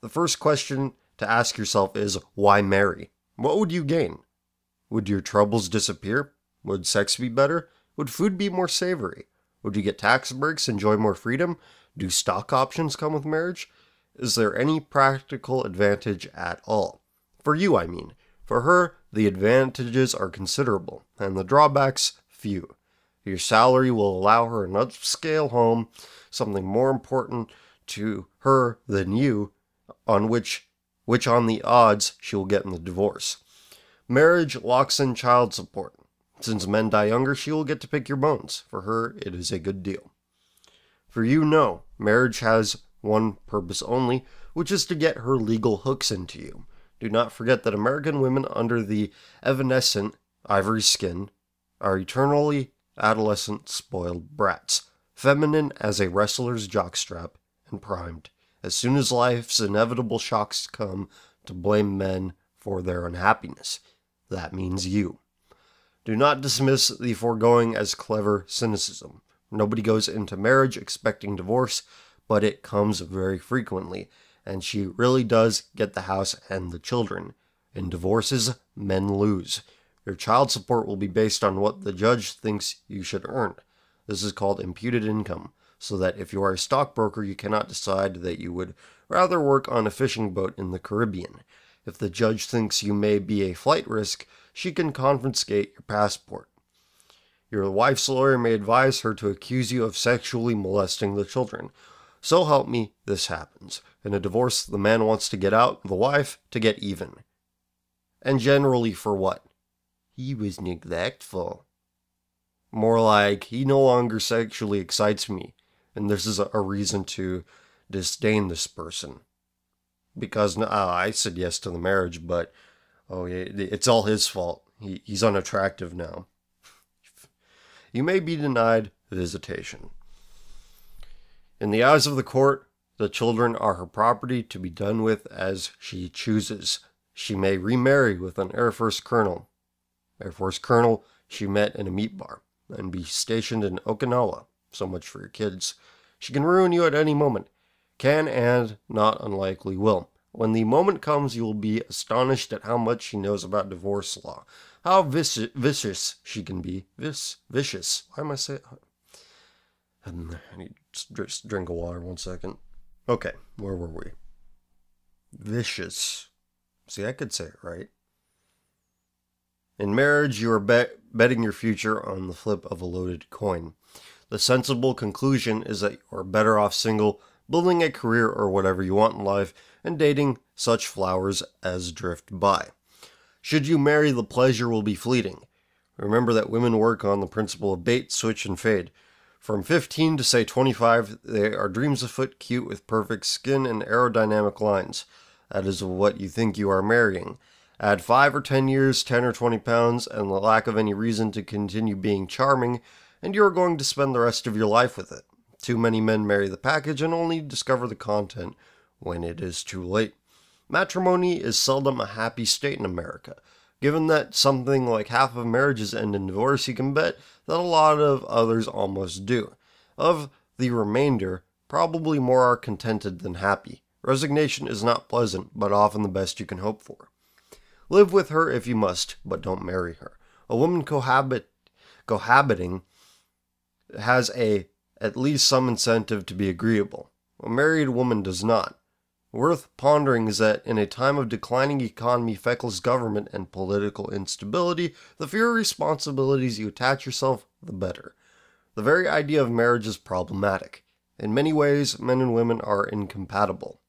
The first question to ask yourself is, why marry? What would you gain? Would your troubles disappear? Would sex be better? Would food be more savory? Would you get tax breaks, enjoy more freedom? Do stock options come with marriage? Is there any practical advantage at all? For you, I mean. For her, the advantages are considerable, and the drawbacks few. Your salary will allow her an upscale home, something more important to her than you, on which on the odds she will get in the divorce. Marriage locks in child support. Since men die younger, she will get to pick your bones. For her, it is a good deal. For you, no. Marriage has one purpose only, which is to get her legal hooks into you. Do not forget that American women under the evanescent ivory skin are eternally adolescent spoiled brats, feminine as a wrestler's jockstrap, and primed, as soon as life's inevitable shocks come, to blame men for their unhappiness. That means you. Do not dismiss the foregoing as clever cynicism. Nobody goes into marriage expecting divorce, but it comes very frequently, and she really does get the house and the children. In divorces, men lose. Your child support will be based on what the judge thinks you should earn. This is called imputed income, so that if you are a stockbroker, you cannot decide that you would rather work on a fishing boat in the Caribbean. If the judge thinks you may be a flight risk, she can confiscate your passport. Your wife's lawyer may advise her to accuse you of sexually molesting the children. So help me, this happens. In a divorce, the man wants to get out, the wife to get even. And generally for what? He was neglectful. More like, he no longer sexually excites me, and this is a reason to disdain this person. Because I said yes to the marriage, but oh yeah, it's all his fault. He's unattractive now. You may be denied visitation. In the eyes of the court, the children are her property to be done with as she chooses. she may remarry with an Air Force colonel she met in a meat bar, and be stationed in Okinawa. So much for your kids. She can ruin you at any moment. Can and not unlikely will. When the moment comes, you will be astonished at how much she knows about divorce law. How vicious she can be. Vicious. Why am I saying... I need to just drink of water 1 second. Okay, where were we? Vicious. See, I could say it right. In marriage, you are betting your future on the flip of a loaded coin. The sensible conclusion is that you are better off single, building a career or whatever you want in life, and dating such flowers as drift by. Should you marry, the pleasure will be fleeting. Remember that women work on the principle of bait, switch, and fade. From 15 to say 25, they are dreams afoot, cute with perfect skin and aerodynamic lines. That is what you think you are marrying. Add 5 or 10 years, 10 or 20 pounds, and the lack of any reason to continue being charming, and you are going to spend the rest of your life with it. Too many men marry the package and only discover the content when it is too late. Matrimony is seldom a happy state in America. Given that something like half of marriages end in divorce, you can bet that a lot of others almost do. Of the remainder, probably more are contented than happy. Resignation is not pleasant, but often the best you can hope for. Live with her if you must, but don't marry her. A woman cohabiting has at least some incentive to be agreeable. A married woman does not. Worth pondering is that in a time of declining economy, feckless government, and political instability, the fewer responsibilities you attach yourself, the better. The very idea of marriage is problematic. In many ways, men and women are incompatible.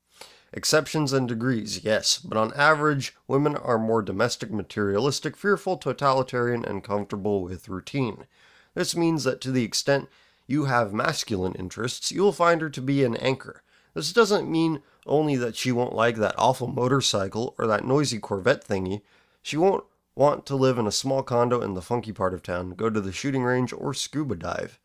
Exceptions and degrees, yes, but on average, women are more domestic, materialistic, fearful, totalitarian, and comfortable with routine. This means that to the extent you have masculine interests, you will find her to be an anchor. This doesn't mean only that she won't like that awful motorcycle or that noisy Corvette thingy. She won't want to live in a small condo in the funky part of town, go to the shooting range, or scuba dive.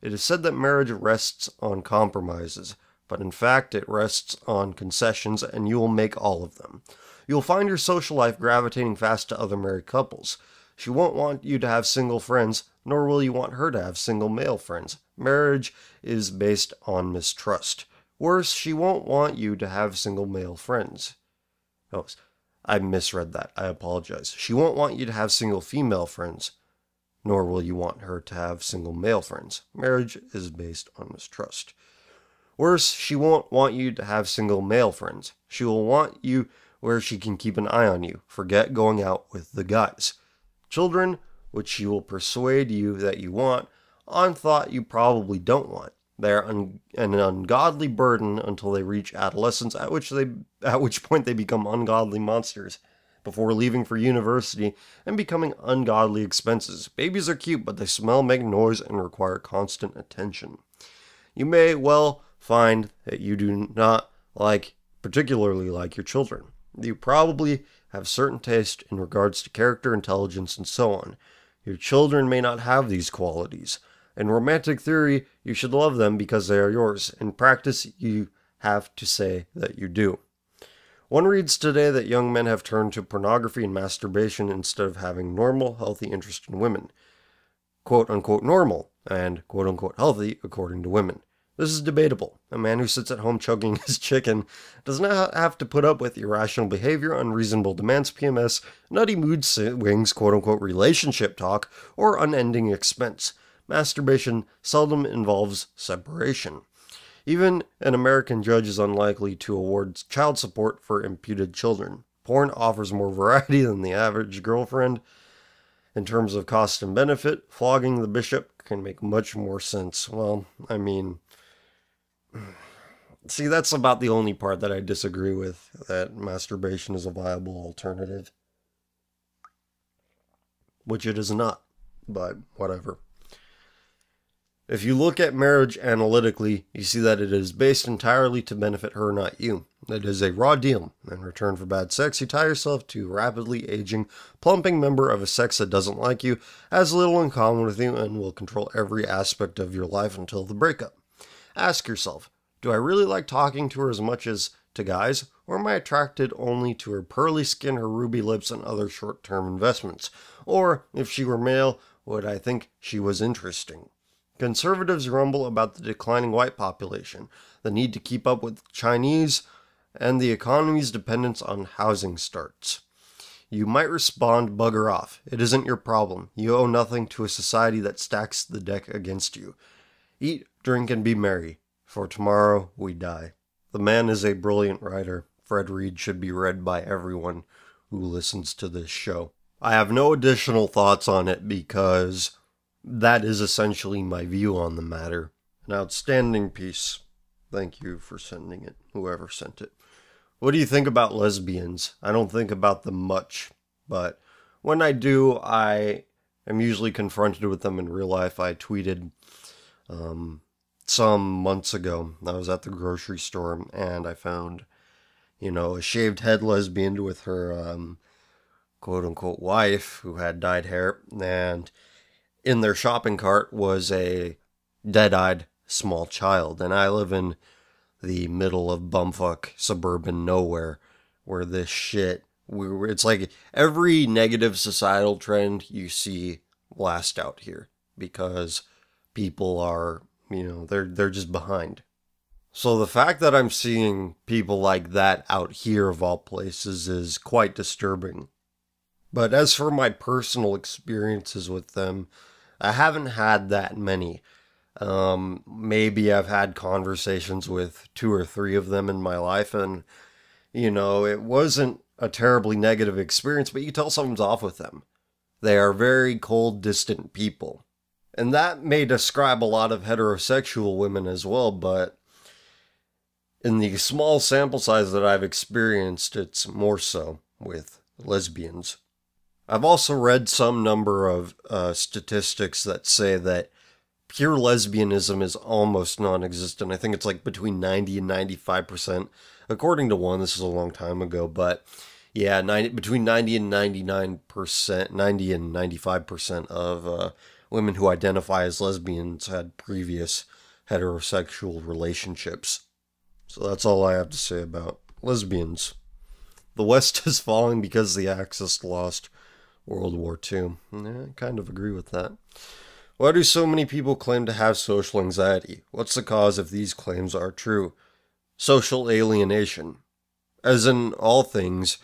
It is said that marriage rests on compromises, but in fact it rests on concessions, and you will make all of them. You'll find your social life gravitating fast to other married couples. She won't want you to have single friends, nor will you want her to have single male friends. Marriage is based on mistrust. Worse, she won't want you to have single male friends. Oh, I misread that. I apologize. She won't want you to have single female friends, nor will you want her to have single male friends. Marriage is based on mistrust. Worse, she won't want you to have single male friends. She will want you where she can keep an eye on you. Forget going out with the guys. Children, which she will persuade you that you want, on thought you probably don't want. They are an ungodly burden until they reach adolescence, at which point they become ungodly monsters, before leaving for university and becoming ungodly expenses. Babies are cute, but they smell, make noise, and require constant attention. You may well find that you do not particularly like your children. You probably have certain taste in regards to character, intelligence, and so on. Your children may not have these qualities. In romantic theory, you should love them because they are yours. In practice, you have to say that you do. One reads today that young men have turned to pornography and masturbation instead of having normal, healthy interest in women. Quote-unquote normal and quote-unquote healthy according to women. This is debatable. A man who sits at home choking his chicken does not have to put up with irrational behavior, unreasonable demands, PMS, nutty mood swings, quote-unquote relationship talk, or unending expense. Masturbation seldom involves separation. Even an American judge is unlikely to award child support for imputed children. Porn offers more variety than the average girlfriend. In terms of cost and benefit, flogging the bishop can make much more sense. Well, I mean, see, that's about the only part that I disagree with, that masturbation is a viable alternative. Which it is not, but whatever. If you look at marriage analytically, you see that it is based entirely to benefit her, not you. It is a raw deal. In return for bad sex, you tie yourself to a rapidly aging, plumping member of a sex that doesn't like you, has little in common with you, and will control every aspect of your life until the breakup. Ask yourself, do I really like talking to her as much as to guys, or am I attracted only to her pearly skin, her ruby lips, and other short-term investments? Or, if she were male, would I think she was interesting? Conservatives grumble about the declining white population, the need to keep up with Chinese, and the economy's dependence on housing starts. You might respond, bugger off. It isn't your problem. You owe nothing to a society that stacks the deck against you. Eat, drink, and be merry, for tomorrow we die. The man is a brilliant writer. Fred Reed should be read by everyone who listens to this show. I have no additional thoughts on it because that is essentially my view on the matter. An outstanding piece. Thank you for sending it, whoever sent it. What do you think about lesbians? I don't think about them much, but when I do, I am usually confronted with them in real life. I tweeted some months ago. I was at the grocery store and I found, a shaved head lesbian with her quote-unquote wife who had dyed hair, and in their shopping cart was a dead-eyed small child. And I live in the middle of bumfuck suburban nowhere where this shit, it's like every negative societal trend you see last out here because people are, they're just behind. So the fact that I'm seeing people like that out here of all places is quite disturbing. But as for my personal experiences with them, I haven't had that many. Maybe I've had conversations with 2 or 3 of them in my life, and, it wasn't a terribly negative experience, but you can tell something's off with them. They are very cold, distant people. And that may describe a lot of heterosexual women as well, but in the small sample size that I've experienced, it's more so with lesbians. I've also read some number of statistics that say that pure lesbianism is almost non-existent. I think it's like between 90 and 95%. According to one, this is a long time ago, but yeah, between 90 and 99%, 90 and 95% of women who identify as lesbians had previous heterosexual relationships. So that's all I have to say about lesbians. The West is falling because the Axis lost World War II. Yeah, I kind of agree with that. Why do so many people claim to have social anxiety? What's the cause if these claims are true? Social alienation. As in all things,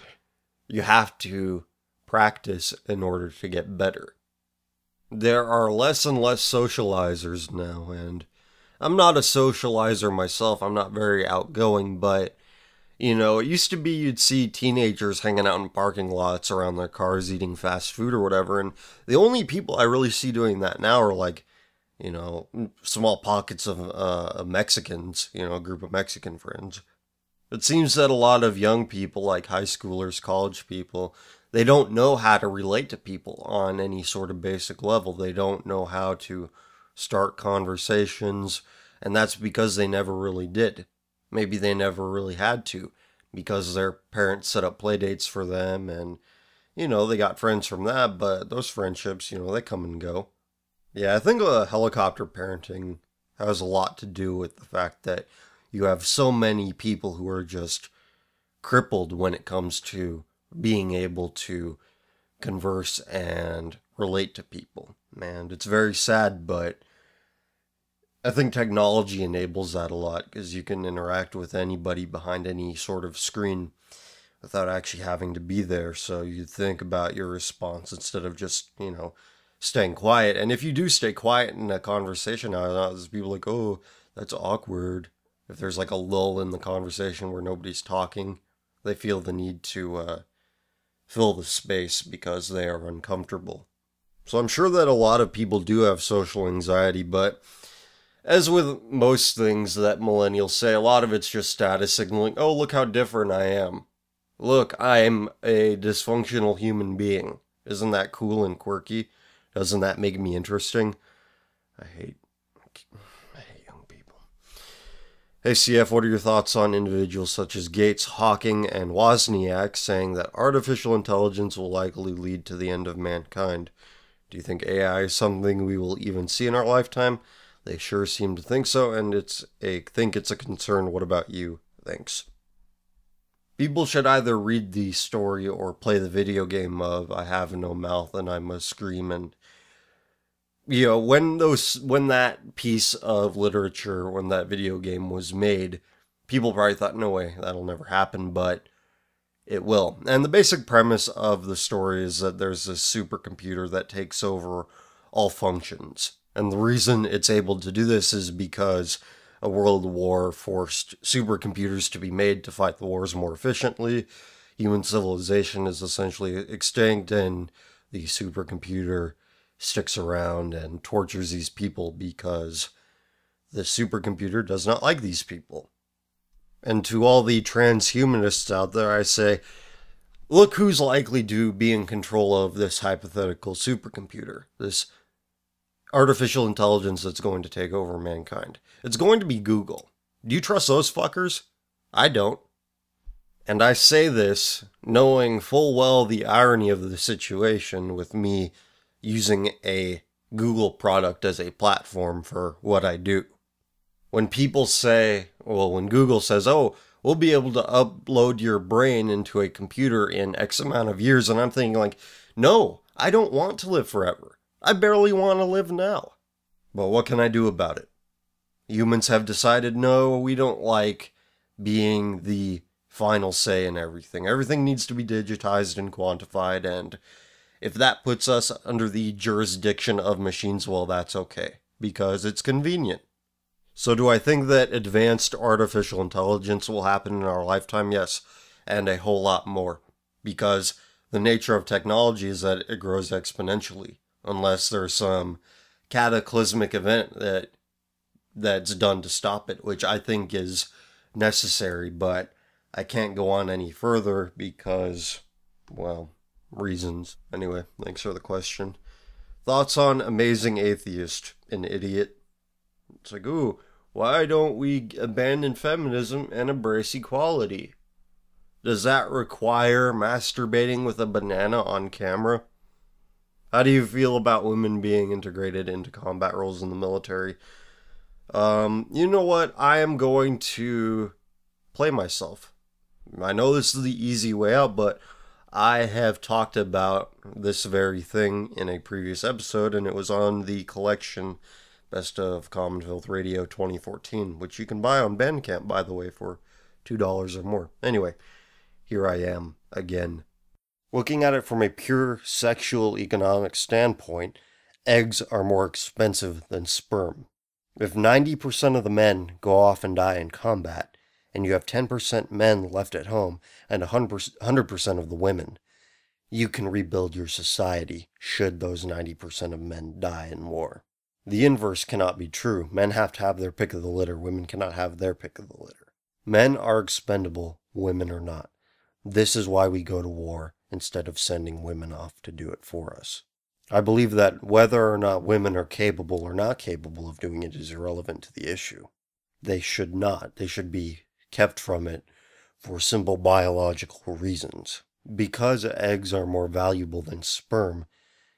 you have to practice in order to get better. There are less and less socializers now, and I'm not a socializer myself. I'm not very outgoing, but it used to be you'd see teenagers hanging out in parking lots around their cars eating fast food or whatever, and the only people I really see doing that now are like, small pockets of Mexicans, a group of Mexican friends. It seems that a lot of young people, like high schoolers, college people, they don't know how to relate to people on any sort of basic level. They don't know how to start conversations, and that's because they never really did. Maybe they never really had to, because their parents set up play dates for them, and, they got friends from that, but those friendships, they come and go. Yeah, I think helicopter parenting has a lot to do with the fact that you have so many people who are just crippled when it comes to being able to converse and relate to people. And it's very sad, but I think technology enables that a lot, because you can interact with anybody behind any sort of screen without actually having to be there. So you think about your response instead of just, staying quiet. And if you do stay quiet in a conversation, there's people like, oh, that's awkward. If there's like a lull in the conversation where nobody's talking, they feel the need to fill the space because they are uncomfortable. So I'm sure that a lot of people do have social anxiety, but as with most things that millennials say, a lot of it's just status signaling. Oh, look how different I am. Look, I'm a dysfunctional human being. Isn't that cool and quirky? Doesn't that make me interesting? I hate young people. Hey CF, what are your thoughts on individuals such as Gates, Hawking, and Wozniak saying that artificial intelligence will likely lead to the end of mankind? Do you think AI is something we will even see in our lifetime? They sure seem to think so, and think it's a concern. What about you? Thanks. People should either read the story or play the video game of I have no mouth and I must scream. And, you know, when that piece of literature, when that video game was made, people probably thought, no way, that'll never happen, but it will. And the basic premise of the story is that there's this supercomputer that takes over all functions. And the reason it's able to do this is because a world war forced supercomputers to be made to fight the wars more efficiently. Human civilization is essentially extinct, and the supercomputer sticks around and tortures these people because the supercomputer does not like these people. And to all the transhumanists out there, I say, look who's likely to be in control of this hypothetical supercomputer, this artificial intelligence that's going to take over mankind. It's going to be Google. Do you trust those fuckers? I don't. And I say this knowing full well the irony of the situation with me using a Google product as a platform for what I do. When people say, well, when Google says, oh, we'll be able to upload your brain into a computer in X amount of years, and I'm thinking like, no, I don't want to live forever. I barely want to live now. But what can I do about it? Humans have decided, no, we don't like being the final say in everything. Everything needs to be digitized and quantified, and if that puts us under the jurisdiction of machines, well, that's okay, because it's convenient. So do I think that advanced artificial intelligence will happen in our lifetime? Yes, and a whole lot more, because the nature of technology is that it grows exponentially, unless there's some cataclysmic event that's done to stop it, which I think is necessary, but I can't go on any further because, well, reasons. Anyway, thanks for the question. Thoughts on Amazing Atheist, an idiot? It's like, ooh, why don't we abandon feminism and embrace equality? Does that require masturbating with a banana on camera? How do you feel about women being integrated into combat roles in the military? You know what? I am going to play myself. I know this is the easy way out, but I have talked about this very thing in a previous episode, and it was on the collection Best of Common Filth Radio 2014, which you can buy on Bandcamp, by the way, for $2 or more. Anyway, here I am again. Looking at it from a pure sexual economic standpoint, eggs are more expensive than sperm. If 90% of the men go off and die in combat, and you have 10% men left at home and 100% of the women, you can rebuild your society should those 90% of men die in war. The inverse cannot be true. Men have to have their pick of the litter. Women cannot have their pick of the litter. Men are expendable. Women are not. This is why we go to war instead of sending women off to do it for us. I believe that whether or not women are capable or not capable of doing it is irrelevant to the issue. They should not. They should be kept from it for simple biological reasons. Because eggs are more valuable than sperm,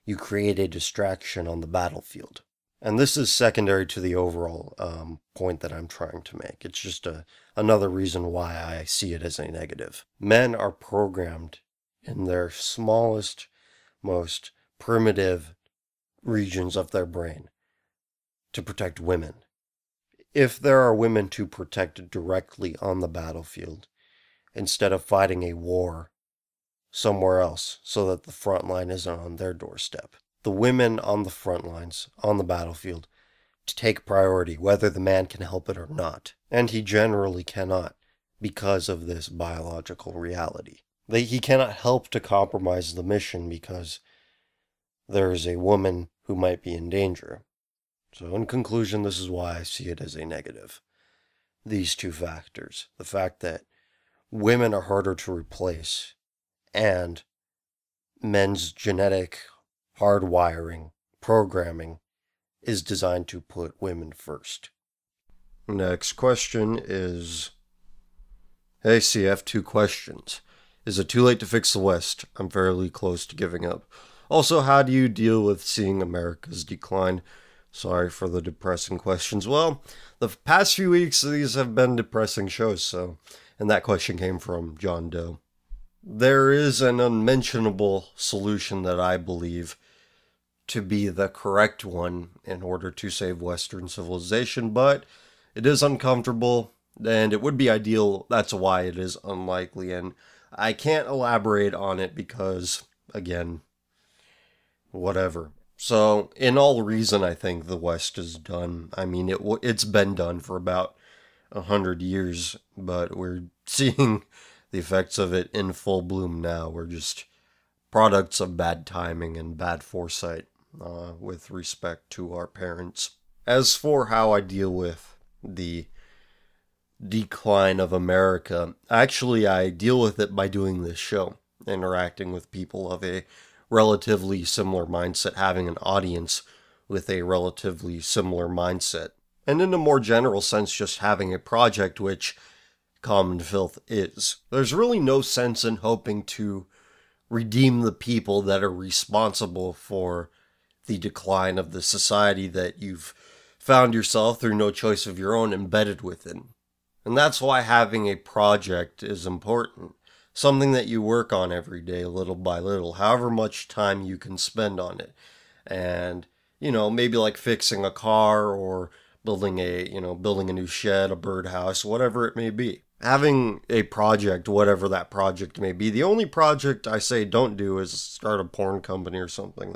you create a distraction on the battlefield. And this is secondary to the overall point that I'm trying to make. It's just another reason why I see it as a negative. Men are programmed in their smallest, most primitive regions of their brain to protect women. If there are women to protect directly on the battlefield, instead of fighting a war somewhere else so that the front line isn't on their doorstep, the women on the front lines, on the battlefield, to take priority, whether the man can help it or not. And he generally cannot, because of this biological reality. He cannot help to compromise the mission because there is a woman who might be in danger. So in conclusion, this is why I see it as a negative. These two factors. The fact that women are harder to replace, and men's genetic hardwiring, programming, is designed to put women first. Next question is, hey CF, 2 questions. Is it too late to fix the West? I'm fairly close to giving up. Also, how do you deal with seeing America's decline? Sorry for the depressing questions. Well, the past few weeks, these have been depressing shows, so And that question came from John Doe. There is an unmentionable solution that I believe to be the correct one in order to save Western civilization, but it is uncomfortable, and it would be ideal. That's why it is unlikely, and I can't elaborate on it because, again, whatever. So, in all reason, I think the West is done. I mean, it's been done for about 100 years, but we're seeing the effects of it in full bloom now. We're just products of bad timing and bad foresight with respect to our parents. As for how I deal with the decline of America, actually I deal with it by doing this show, interacting with people of a relatively similar mindset, having an audience with a relatively similar mindset, and in a more general sense, just having a project, which Common Filth is. There's really no sense in hoping to redeem the people that are responsible for the decline of the society that you've found yourself, through no choice of your own, embedded within. And that's why having a project is important. Something that you work on every day, little by little, however much time you can spend on it. And, maybe like fixing a car or building a new shed, a birdhouse, whatever it may be. Having a project, whatever that project may be. The only project I say don't do is start a porn company or something.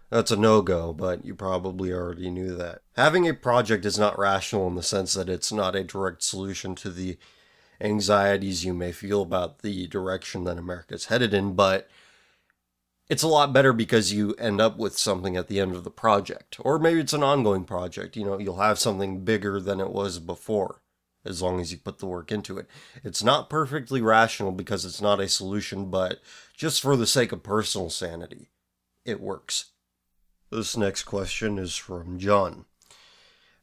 That's a no-go, but you probably already knew that. Having a project is not rational in the sense that it's not a direct solution to the anxieties you may feel about the direction that America's headed in, but it's a lot better because you end up with something at the end of the project. Or maybe it's an ongoing project. You'll have something bigger than it was before, as long as you put the work into it. It's not perfectly rational because it's not a solution, but just for the sake of personal sanity, it works. This next question is from John.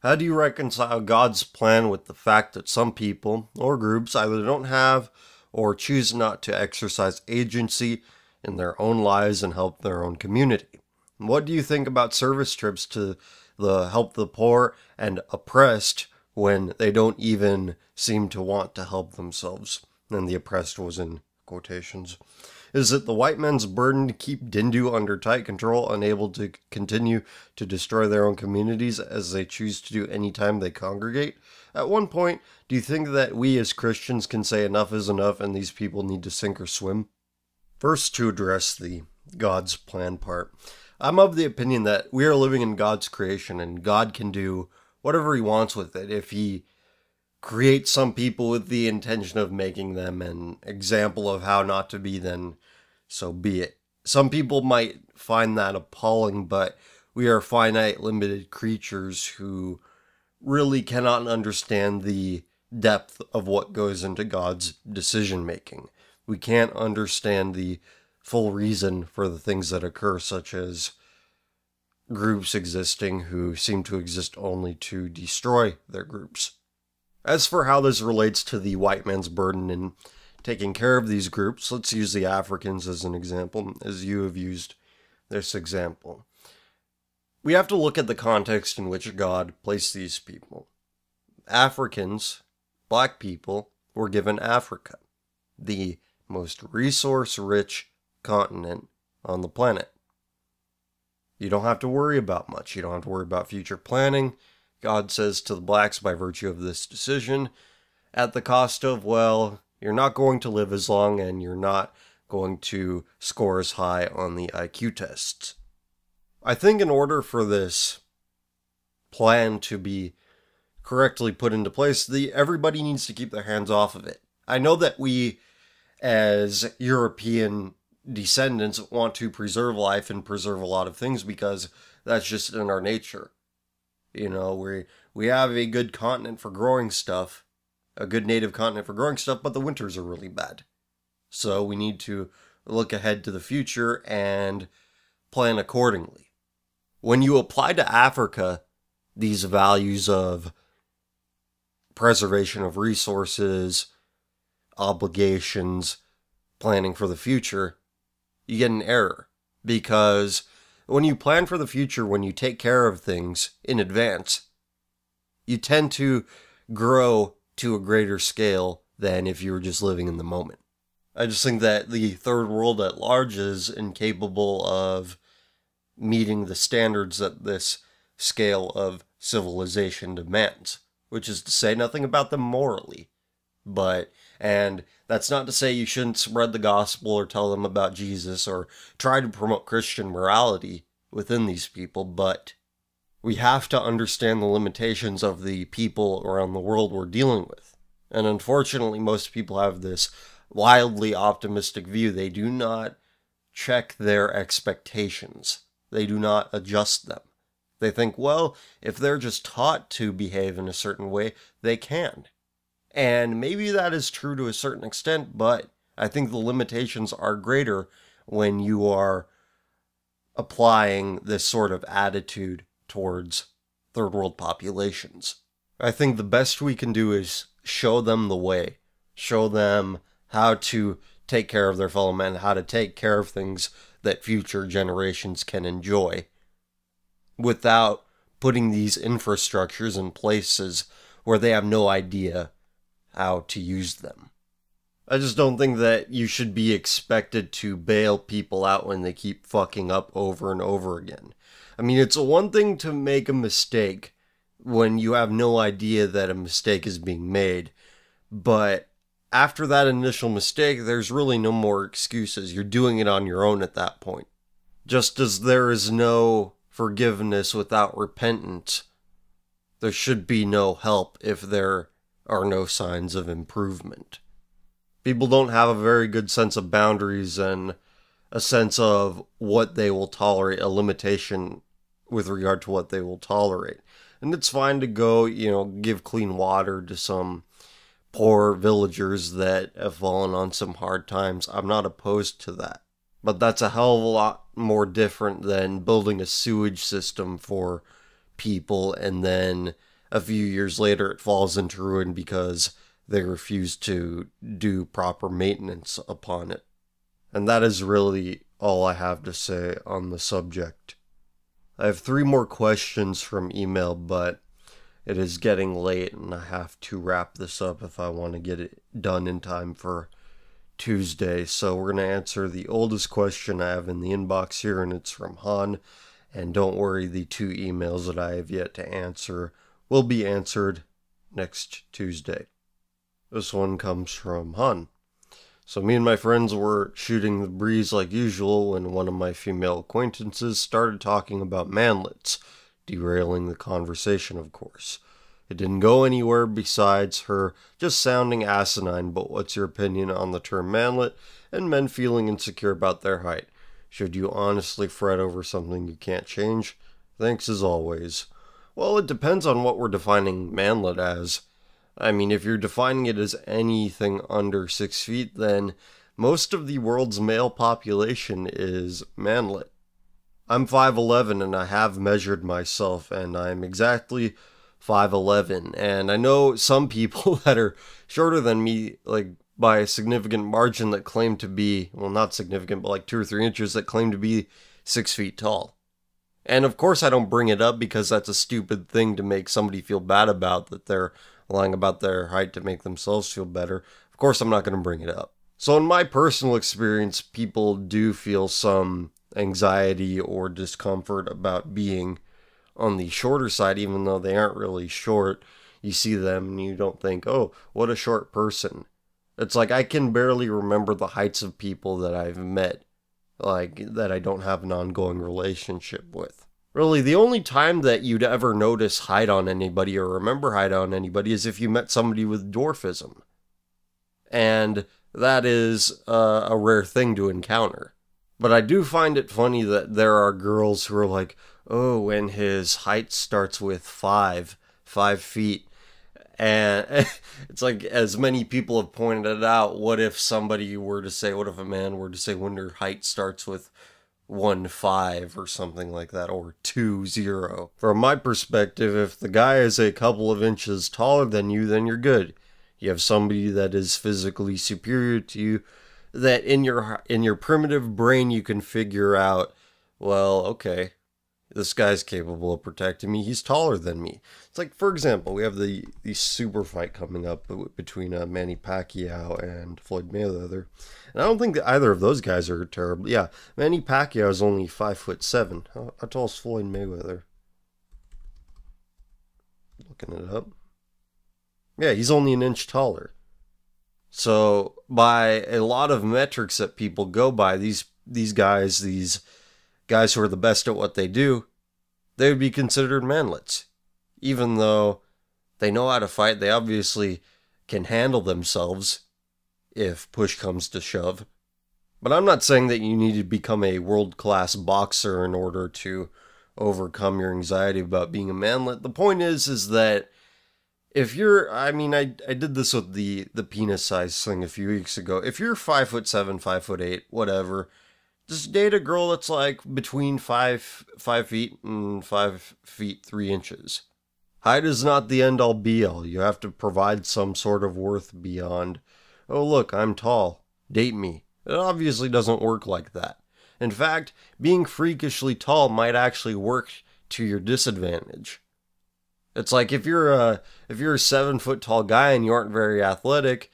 How do you reconcile God's plan with the fact that some people or groups either don't have or choose not to exercise agency in their own lives and help their own community? What do you think about service trips to help the poor and oppressed when they don't even seem to want to help themselves? And the oppressed was in quotations. Is it the white man's burden to keep Dindu under tight control, unable to continue to destroy their own communities as they choose to do anytime they congregate? At one point, do you think that we as Christians can say enough is enough and these people need to sink or swim? First, to address the God's plan part, I'm of the opinion that we are living in God's creation and God can do whatever he wants with it. If he create some people with the intention of making them an example of how not to be, then so be it. Some people might find that appalling, but we are finite, limited creatures who really cannot understand the depth of what goes into God's decision-making. We can't understand the full reason for the things that occur, such as groups existing who seem to exist only to destroy their groups. As for how this relates to the white man's burden in taking care of these groups, let's use the Africans as an example, as you have used this example. We have to look at the context in which God placed these people. Africans, black people, were given Africa, the most resource-rich continent on the planet. You don't have to worry about much. You don't have to worry about future planning. God says to the blacks, by virtue of this decision, at the cost of, well, you're not going to live as long and you're not going to score as high on the IQ tests. I think in order for this plan to be correctly put into place, everybody needs to keep their hands off of it. I know that we, as European descendants, want to preserve life and preserve a lot of things because that's just in our nature. We have a good continent for growing stuff, a good native continent for growing stuff, but the winters are really bad. So we need to look ahead to the future and plan accordingly. When you apply to Africa these values of preservation of resources, obligations, planning for the future, you get an error. Because when you plan for the future, when you take care of things in advance, you tend to grow to a greater scale than if you were just living in the moment. I just think that the third world at large is incapable of meeting the standards that this scale of civilization demands, which is to say nothing about them morally. And that's not to say you shouldn't spread the gospel or tell them about Jesus or try to promote Christian morality within these people, but we have to understand the limitations of the people around the world we're dealing with. And unfortunately, most people have this wildly optimistic view. They do not check their expectations. They do not adjust them. They think, well, if they're just taught to behave in a certain way, they can. And maybe that is true to a certain extent, but I think the limitations are greater when you are applying this sort of attitude towards third world populations. I think the best we can do is show them the way. Show them how to take care of their fellow men, how to take care of things that future generations can enjoy, without putting these infrastructures in places where they have no idea how to use them. I just don't think that you should be expected to bail people out when they keep fucking up over and over again. I mean, it's one thing to make a mistake when you have no idea that a mistake is being made, but after that initial mistake, there's really no more excuses. You're doing it on your own at that point. Just as there is no forgiveness without repentance, there should be no help if there are no signs of improvement. People don't have a very good sense of boundaries and a sense of what they will tolerate, a limitation with regard to what they will tolerate. And it's fine to go, give clean water to some poor villagers that have fallen on some hard times. I'm not opposed to that. But that's a hell of a lot more different than building a sewage system for people and then a few years later it falls into ruin because they refuse to do proper maintenance upon it. And that is really all I have to say on the subject. I have 3 more questions from email, but it is getting late and I have to wrap this up if I want to get it done in time for Tuesday. So we're going to answer the oldest question I have in the inbox here, and it's from Han. And don't worry, the 2 emails that I have yet to answer will be answered next Tuesday. This one comes from Han. So me and my friends were shooting the breeze like usual when one of my female acquaintances started talking about manlets, derailing the conversation, of course. It didn't go anywhere besides her just sounding asinine, but what's your opinion on the term manlet and men feeling insecure about their height? Should you honestly fret over something you can't change? Thanks as always. Well, it depends on what we're defining manlet as. I mean, if you're defining it as anything under 6 feet, then most of the world's male population is manlet. I'm 5'11", and I have measured myself, and I'm exactly 5'11", and I know some people that are shorter than me, like, by a significant margin that claim to be, well, not significant, but like 2 or 3 inches that claim to be 6 feet tall. And of course I don't bring it up because that's a stupid thing to make somebody feel bad about, that they're lying about their height to make themselves feel better. Of course I'm not going to bring it up. So in my personal experience, people do feel some anxiety or discomfort about being on the shorter side, even though they aren't really short. You see them and you don't think, oh, what a short person. It's like I can barely remember the heights of people that I've met, like that I don't have an ongoing relationship with. Really, the only time that you'd ever notice height on anybody or remember height on anybody is if you met somebody with dwarfism. And that is a rare thing to encounter. But I do find it funny that there are girls who are like, oh, when his height starts with 5 feet. And it's like, as many people have pointed it out, what if a man were to say when your height starts with 1.5 or something like that, or 2.0. From my perspective, if the guy is a couple of inches taller than you, then you're good. You have somebody that is physically superior to you, that in your primitive brain you can figure out, well, okay, this guy's capable of protecting me. He's taller than me. It's like, for example, we have the super fight coming up between Manny Pacquiao and Floyd Mayweather. And I don't think that either of those guys are terrible. Yeah, Manny Pacquiao is only 5'7". How tall is Floyd Mayweather? Looking it up. Yeah, he's only an inch taller. So, by a lot of metrics that people go by, these guys who are the best at what they do, they would be considered manlets. Even though they know how to fight, they obviously can handle themselves if push comes to shove. But I'm not saying that you need to become a world-class boxer in order to overcome your anxiety about being a manlet. The point is that if you're, I did this with the penis size thing a few weeks ago. If you're 5'7", 5'8", whatever, just date a girl that's like between 5 feet and 5 feet 3 inches. Height is not the end all be all. You have to provide some sort of worth beyond, oh look, I'm tall, date me. It obviously doesn't work like that. In fact, being freakishly tall might actually work to your disadvantage. It's like if you're a 7 foot tall guy and you aren't very athletic,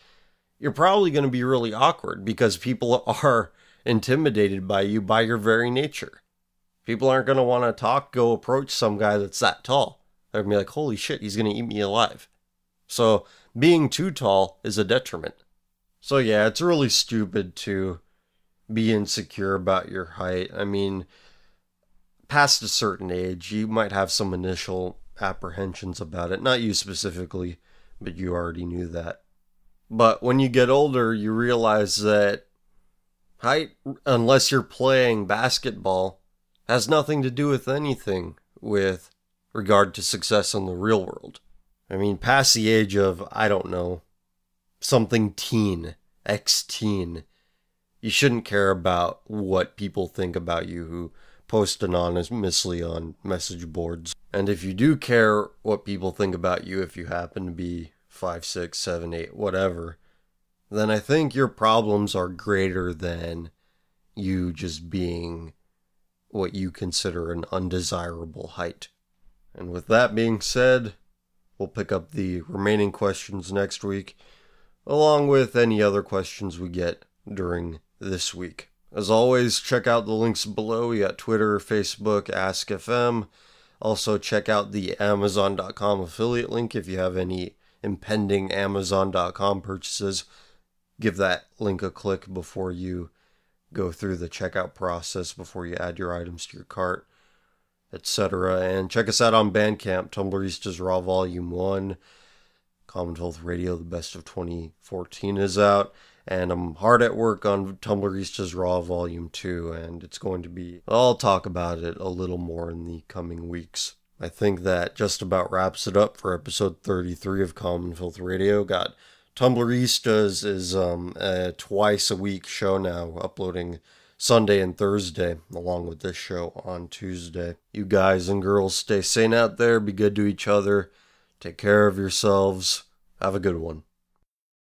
you're probably going to be really awkward because people are intimidated by you by your very nature. People aren't going to want to go approach some guy that's that tall. They're going to be like, holy shit, he's going to eat me alive. So being too tall is a detriment. So yeah, it's really stupid to be insecure about your height. I mean, past a certain age, you might have some initial apprehensions about it. Not you specifically, but you already knew that. But when you get older, you realize that height, unless you're playing basketball, has nothing to do with anything with regard to success in the real world. I mean, past the age of, I don't know, something teen, ex-teen, you shouldn't care about what people think about you who post anonymously on message boards. And if you do care what people think about you, if you happen to be 5, 6, 7, 8, whatever, then I think your problems are greater than you just being what you consider an undesirable height. And with that being said, we'll pick up the remaining questions next week, along with any other questions we get during this week. As always, check out the links below. We got Twitter, Facebook, Ask.fm. Also, check out the Amazon.com affiliate link if you have any impending Amazon.com purchases. Give that link a click before you go through the checkout process, before you add your items to your cart, etc. And check us out on Bandcamp, Tumbleristas Raw Volume 1. Common Filth Radio, the best of 2014 is out. And I'm hard at work on Tumbleristas Raw Volume 2, and it's going to be, I'll talk about it a little more in the coming weeks. I think that just about wraps it up for episode 33 of Common Filth Radio. Got Tumbleristas is a twice a week show now, uploading Sunday and Thursday, along with this show on Tuesday. You guys and girls stay sane out there, be good to each other, take care of yourselves, have a good one.